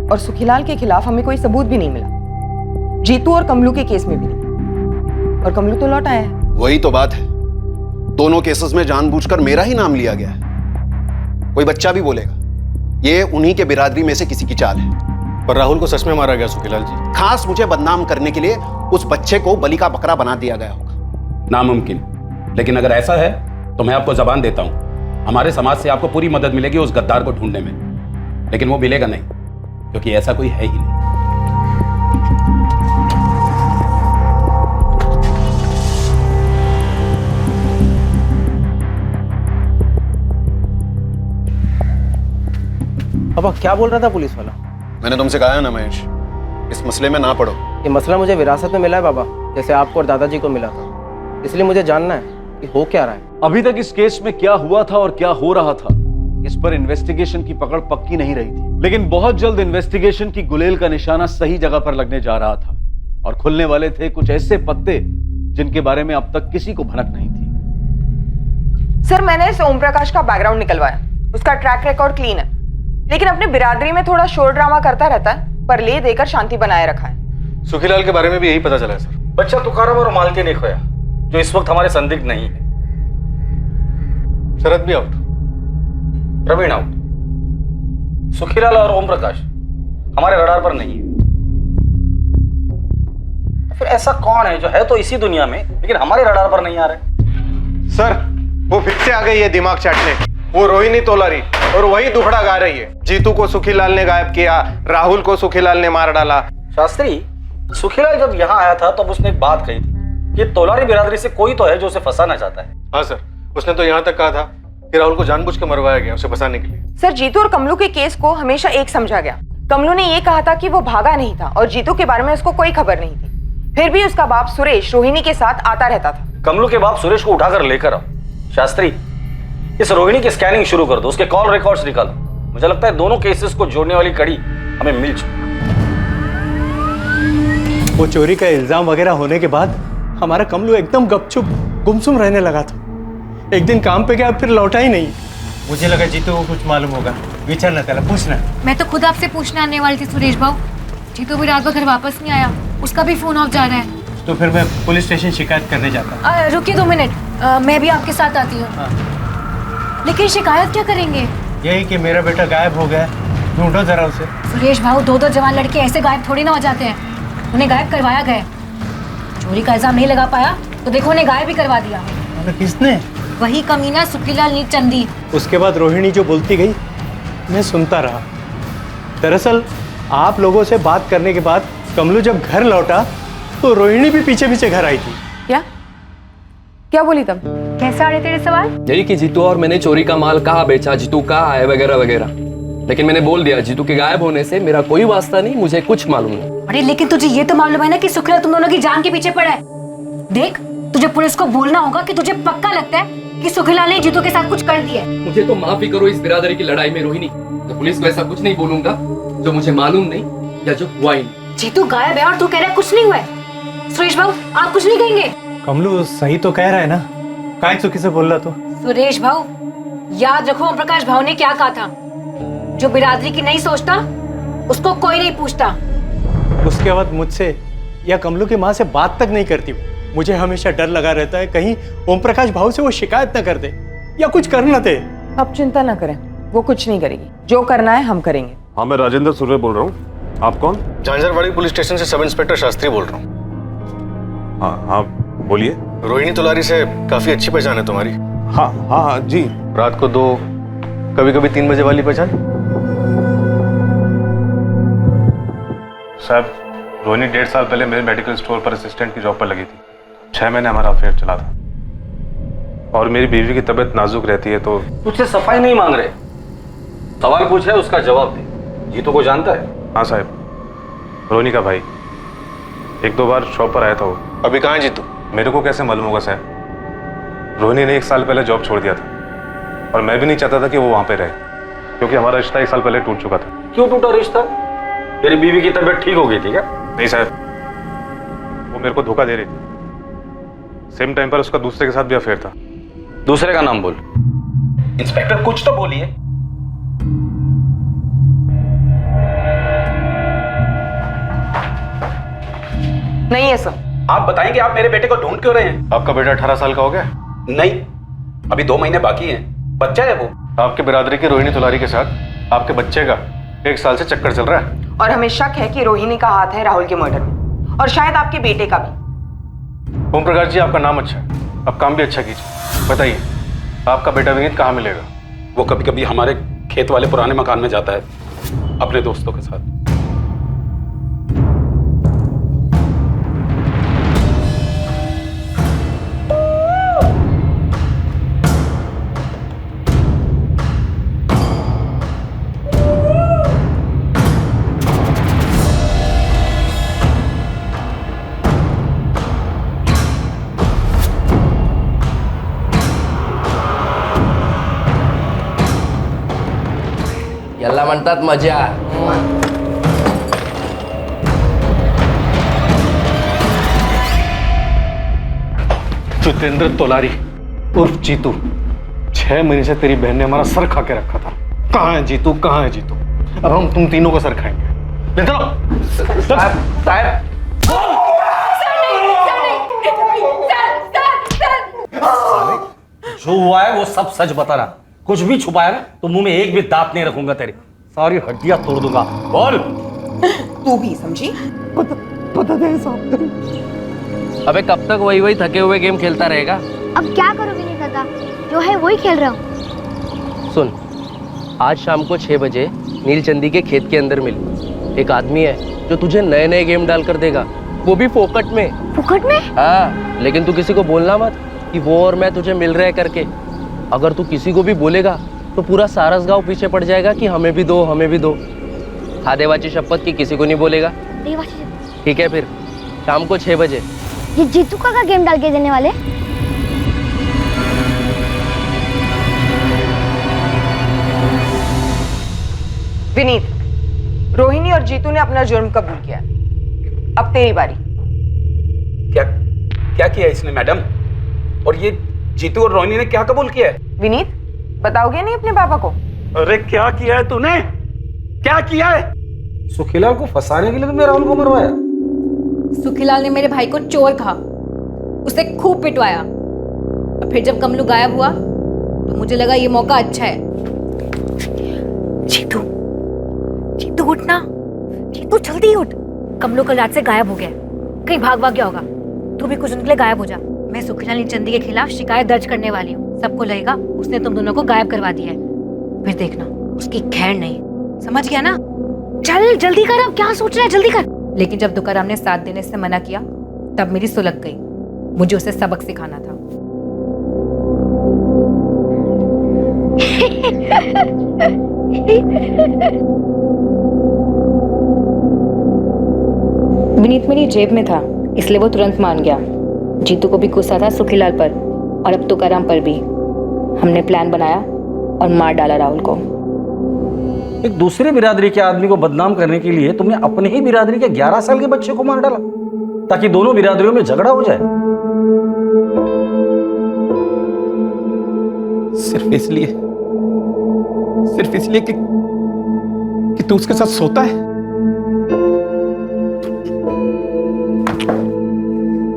और सुखीलाल के खिलाफ हमें कोई सबूत भी नहीं मिला। जीतू और कमलू के केस में भी नहीं, और कमलू तो लौट आया है। वही तो बात है, दोनों केसेस में जानबूझकर मेरा ही नाम लिया गया है। कोई बच्चा भी बोलेगा ये उन्हीं के बिरादरी में से किसी की चाल है। पर राहुल को सच में मारा गया सुखीलाल जी? खास मुझे बदनाम करने के लिए उस बच्चे को बलि का बकरा बना दिया गया होगा। नामुमकिन, लेकिन अगर ऐसा है तो मैं आपको जबान देता हूं हमारे समाज से आपको पूरी मदद मिलेगी उस गद्दार को ढूंढने में, लेकिन वो मिलेगा नहीं क्योंकि ऐसा कोई है ही नहीं। अब क्या बोल रहा था पुलिस वाला? मैंने तुमसे कहा है ना महेश, इस मसले में ना पड़ो। ये मसला मुझे विरासत में मिला है बाबा, जैसे आपको और दादाजी को मिला था, इसलिए मुझे जानना है कि हो क्या रहा है। अभी तक इस केस में क्या हुआ था और क्या हो रहा था, इस पर इन्वेस्टिगेशन की पकड़ पक्की नहीं रही थी, लेकिन बहुत जल्द इन्वेस्टिगेशन की गुलेल का निशाना सही जगह पर लगने जा रहा था और खुलने वाले थे कुछ ऐसे पत्ते जिनके बारे में अब तक किसी को भनक नहीं थी। सर, मैंने इस ओम प्रकाश का बैकग्राउंड निकलवाया, उसका ट्रैक रिकॉर्ड क्लीन है, लेकिन अपनी बिरादरी में थोड़ा शोर ड्रामा करता रहता है, पर ले देकर शांति बनाए रखा है। सुखीलाल के बारे में भी यही पता चला है सर। बच्चा तुकाराम और मालती ने खोया, जो इस वक्त हमारे संदिग्ध नहीं है। शरद भी आउट, प्रवीण आउट, सुखीलाल और ओम प्रकाश हमारे रडार पर नहीं है। फिर ऐसा कौन है जो है तो इसी दुनिया में लेकिन हमारे रडार पर नहीं आ रहा? सर, वो फिर से आ गई है दिमाग चाटने। वो रोहिणी तोलारी और वही दुखड़ा गा रही है। जीतू को सुखीलाल ने गायब किया, राहुल को सुखीलाल ने मार डाला। शास्त्री, सुखीलाल जब यहाँ आया था तब उसने एक बात कही थी कि तोलारी बिरादरी से कोई तो है जो उसे फंसाना चाहता है। हाँ सर, उसने तो यहाँ तक कहा था कि राहुल को जानबूझ के मरवाया गया उसे फंसाने के लिए। सर, जीतू और कमलू के केस को हमेशा एक समझा गया। कमलू ने ये कहा था कि वो भागा नहीं था और जीतू के बारे में उसको कोई खबर नहीं थी। फिर भी उसका बाप सुरेश रोहिणी के साथ आता रहता था। कमलू के बाप सुरेश को उठाकर लेकर आओ। शास्त्री, इस रोहिणी की स्कैनिंग शुरू कर दो, उसके कॉल रिकॉर्ड्स निकालो। मुझे लगता है दोनों केसेस को जोड़ने वाली कड़ी हमें मिल चुकी। वो चोरी का इल्जाम वगैरह होने के बाद हमारा कमलू एकदम गपचुप गुमसुम रहने लगा था। एक दिन काम पे गया, फिर लौटा ही नहीं। मुझे लगा जीतू को कुछ मालूम होगा, विचारना त्याला पूछना। मैं तो खुद आपसे पूछने आने वाली थी सुरेश भाऊ। जीतू भी रात भर घर वापस नहीं आया, उसका भी फोन ऑफ जा रहा है। तो फिर मैं पुलिस स्टेशन शिकायत करने जाता। रुकिए 2 मिनट, मैं भी आपके साथ आती हूँ। लेकिन शिकायत क्या करेंगे? यही कि मेरा बेटा गायब हो गया, ढूंढो जरा उसे। सुरेश भाऊ, 2 जवान लड़के ऐसे गायब थोड़ी ना हो जाते हैं, उन्हें गायब करवाया गया। चोरी का इल्जाम नहीं लगा पाया तो देखो उन्हें गायब भी करवा दिया। किसने? वही कमीना सुखीलाल नीलचंदी। उसके बाद रोहिणी जो बोलती गई मैं सुनता रहा। दरअसल आप लोगों से बात करने के बाद कमलू जब घर लौटा तो रोहिणी भी पीछे पीछे घर आई थी। क्या बोली तब? कैसे आ रहे तेरे सवाल? यही कि जीतू और मैंने चोरी का माल कहाँ बेचा, जीतू कहाँ है, वगैरह वगैरह। लेकिन मैंने बोल दिया जीतू के गायब होने से मेरा कोई वास्ता नहीं, मुझे कुछ मालूम नहीं। अरे लेकिन तुझे ये तो मालूम है ना कि सुखीलाल तुम दोनों की जान के पीछे पड़ा है। देख, तुझे पुलिस को बोलना होगा कि तुझे पक्का लगता है कि सुखीलाल ने जीतू के साथ कुछ कर दिया है। मुझे तो माफी करो इस बिरादरी की लड़ाई में रोहिणी, तो पुलिस को ऐसा कुछ नहीं बोलूंगा जो मुझे मालूम नहीं या जो हुआ ही नहीं। जीतू गायब है और तू कह रहा है कुछ नहीं हुआ है। सुरेश भाऊ, आप कुछ नहीं कहेंगे? कमलू सही तो कह रहा है ना, काय चुकी से बोल रहा तो। सुरेश भाऊ, याद रखो ओम प्रकाश भाऊ ने क्या कहा था, जो बिरादरी की नहीं सोचता उसको कोई नहीं पूछता। उसके बाद मुझसे या कमलू की माँ से बात तक नहीं करती। मुझे हमेशा डर लगा रहता है कहीं ओम प्रकाश भाऊ से वो शिकायत न कर दे या कुछ कर न दे। अब चिंता न करें, वो कुछ नहीं करेगी, जो करना है हम करेंगे। हाँ, मैं राजेंद्र सुर्वे बोल रहा हूँ। आप कौन? झांझरवाड़ी पुलिस स्टेशन से सब इंस्पेक्टर शास्त्री बोल रहा हूँ। हाँ हाँ, बोलिए। रोहिणी तोलारी से काफी अच्छी पहचान है तुम्हारी। हाँ हाँ हाँ जी। रात को 2, कभी कभी 3 बजे वाली पहचान। साहब, रोहिणी 1.5 साल पहले मेरे मेडिकल स्टोर पर असिस्टेंट की जॉब पर लगी थी। 6 महीने हमारा अफेयर चला था और मेरी बीवी की तबीयत नाजुक रहती है तो। तुझसे सफाई नहीं मांग रहे, सवाल पूछे उसका जवाब दे। जीतू को जानता है? हाँ साहब, रोहिणी का भाई 1-2 बार शॉप पर आया था वो। अभी कहाँ है जीतू? मेरे को कैसे मालूम होगा साहब? रोहिणी ने 1 साल पहले जॉब छोड़ दिया था और मैं भी नहीं चाहता था कि वो वहाँ पे रहे, क्योंकि हमारा रिश्ता 1 साल पहले टूट चुका था। क्यों टूटा रिश्ता? तेरी बीवी की तबीयत ठीक हो गई थी क्या? नहीं साहब, वो मेरे को धोखा दे रही थी। सेम टाइम पर उसका दूसरे के साथ भी अफेयर था। दूसरे का नाम बोल। इंस्पेक्टर कुछ तो बोलिए। नहीं है सर। आप बताएंगे आप मेरे बेटे को ढूंढ क्यों रहे हैं? आपका बेटा 18 साल का हो गया? नहीं, अभी 2 महीने बाकी हैं। बच्चा है वो। आपके बिरादरी की रोहिणी तोलारी के साथ आपके बच्चे का 1 साल से चक्कर चल रहा है और हमें शक है कि रोहिणी का हाथ है राहुल के मर्डर में और शायद आपके बेटे का भी। ओम प्रकाश जी, आपका नाम अच्छा है, अब काम भी अच्छा कीजिए। बताइए, आपका बेटा विनीत कहाँ मिलेगा? वो कभी कभी हमारे खेत वाले पुराने मकान में जाता है अपने दोस्तों के साथ। याला म्हणतात मजा। जितेंद्र तोलारी उर्फ जीतू, 6 महीने से तेरी बहन ने हमारा सर खा के रखा था। कहाँ है जीतू, कहाँ है जीतू? अब हम तुम तीनों का सर खाएंगे। ले चलो। साहब जो हुआ है वो सब सच बता रहा। कुछ भी छुपाया ना तो मुंह में एक भी दांत नहीं रखूंगा, तेरी सारी हड्डियां तोड़ दूंगा। बोल। तू भी समझी? पता नहीं साहब। अबे कब तक वही वही थके हुए गेम खेलता रहेगा? अब क्या करो विनीत दादा, जो है वही खेल रहा हूँ। सुन, आज शाम को 6 बजे नीलचंदी के खेत के अंदर मिल। एक आदमी है जो तुझे नए नए गेम डाल कर देगा, वो भी फोकट में। फोकट में? हाँ, लेकिन तू किसी को बोलना मत कि वो और मैं तुझे मिल रहे करके। अगर तू किसी को भी बोलेगा तो पूरा सारस गांव पीछे पड़ जाएगा कि हमें भी दो, हमें भी दो। खा देवाची शपथ की किसी को नहीं बोलेगा। ठीक है, फिर शाम को 6 बजे। ये जीतू का गेम डाल के देने वाले? विनीत, रोहिणी और जीतू ने अपना जुर्म कबूल किया। अब तेरी बारी। क्या क्या किया इसने मैडम? और ये जीतू और रोहिणी ने क्या कबूल किया है? विनीत, बताओगे नहीं अपने पापा को? अरे क्या किया है तूने? क्या किया है? सुखीलाल को फंसाने के लिए तुमने राहुल को मरवाया? सुखीलाल ने मेरे भाई को चोर कहा, उसे खूब पिटवाया। और फिर जब कमलू गायब हुआ तो मुझे लगा ये मौका अच्छा है। जीतू, जीतू उठ ना, जीतू जल्दी उठ। कमलू कल रात से गायब हो गया, कहीं भाग गया होगा। तू भी कुछ दिन के लिए गायब हो जा। मैं सुखीलाल नीलचंदी के खिलाफ शिकायत दर्ज करने वाली हूँ। सबको लगेगा उसने तुम दोनों को गायब करवा दिया है। फिर देखना उसकी खैर नहीं। समझ गया ना? चल जल्दी कर, अब क्या सोच रहा है, जल्दी कर। लेकिन जब तुकाराम ने साथ देने से मना किया तब मेरी सुलग गई। मुझे उसे सबक सिखाना था। विनीत मेरी जेब में था, इसलिए वो तुरंत मान गया। जीतू को भी गुस्सा था सुखीलाल पर और अब तुकाराम पर भी। हमने प्लान बनाया और मार डाला राहुल को। एक दूसरे बिरादरी के आदमी को बदनाम करने के लिए तुमने अपने ही बिरादरी के 11 साल के बच्चे को मार डाला ताकि दोनों बिरादरियों में झगड़ा हो जाए। सिर्फ इसलिए कि तू उसके साथ सोता है।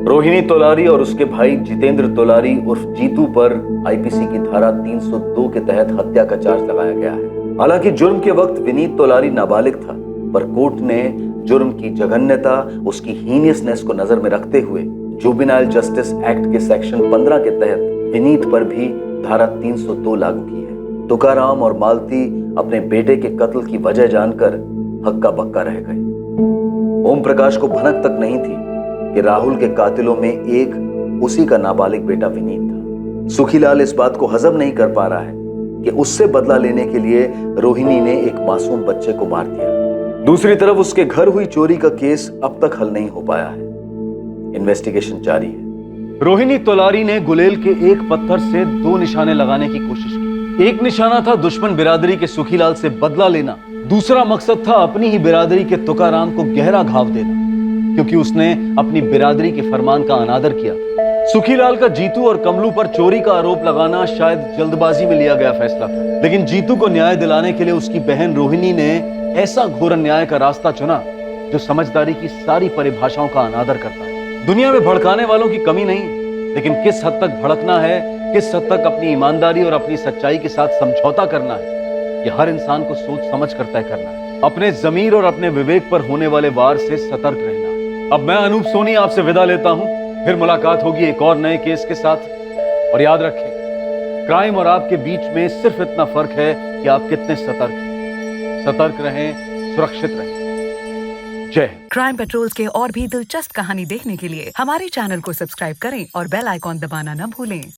रोहिणी तोलारी और उसके भाई जितेंद्र तोलारी उर्फ जीतू पर आईपीसी की धारा 302 के तहत हत्या का चार्ज लगाया गया है। हालांकि जुर्म के वक्त विनीत तोलारी नाबालिग था, पर कोर्ट ने जुर्म की जघन्यता, उसकी हीनियसनेस को नजर में रखते हुए जुवेनाइल जस्टिस एक्ट के सेक्शन 15 के तहत विनीत पर भी धारा 302 लागू की है। तुकाराम और मालती अपने बेटे के कत्ल की वजह जानकर हक्का बक्का रह गए। ओम प्रकाश को भनक तक नहीं थी कि राहुल के कातिलों में एक उसी का नाबालिग बेटा विनीत था। सुखीलाल इस बात को हजम नहीं कर पा रहा है कि उससे बदला लेने के लिए रोहिणी ने एक मासूम बच्चे को मार दिया। दूसरी तरफ उसके घर हुई चोरी का केस अब तक हल नहीं हो पाया है। इन्वेस्टिगेशन जारी है। रोहिणी तोलारी ने गुलेल के एक पत्थर से 2 निशाने लगाने की कोशिश की। एक निशाना था दुश्मन बिरादरी के सुखीलाल से बदला लेना, दूसरा मकसद था अपनी ही बिरादरी के तुकाराम को गहरा घाव देना, क्योंकि उसने अपनी बिरादरी के फरमान का अनादर किया। सुखीलाल का जीतू और कमलू पर चोरी का आरोप लगाना शायद जल्दबाजी में लिया गया फैसला था, लेकिन जीतू को न्याय दिलाने के लिए उसकी बहन रोहिणी ने ऐसा घोर अन्याय का रास्ता चुना जो समझदारी की सारी परिभाषाओं का अनादर करता है। दुनिया में भड़काने वालों की कमी नहीं, लेकिन किस हद तक भड़कना है, किस हद तक अपनी ईमानदारी और अपनी सच्चाई के साथ समझौता करना है, यह हर इंसान को सोच समझ कर तय करना है। अपने जमीर और अपने विवेक पर होने वाले वार से सतर्क रहना। अब मैं अनूप सोनी आपसे विदा लेता हूं, फिर मुलाकात होगी एक और नए केस के साथ। और याद रखें, क्राइम और आपके बीच में सिर्फ इतना फर्क है कि आप कितने सतर्क हैं। सतर्क रहें, सुरक्षित रहें। जय हिंद। क्राइम पेट्रोल्स के और भी दिलचस्प कहानी देखने के लिए हमारे चैनल को सब्सक्राइब करें और बेल आइकॉन दबाना न भूलें।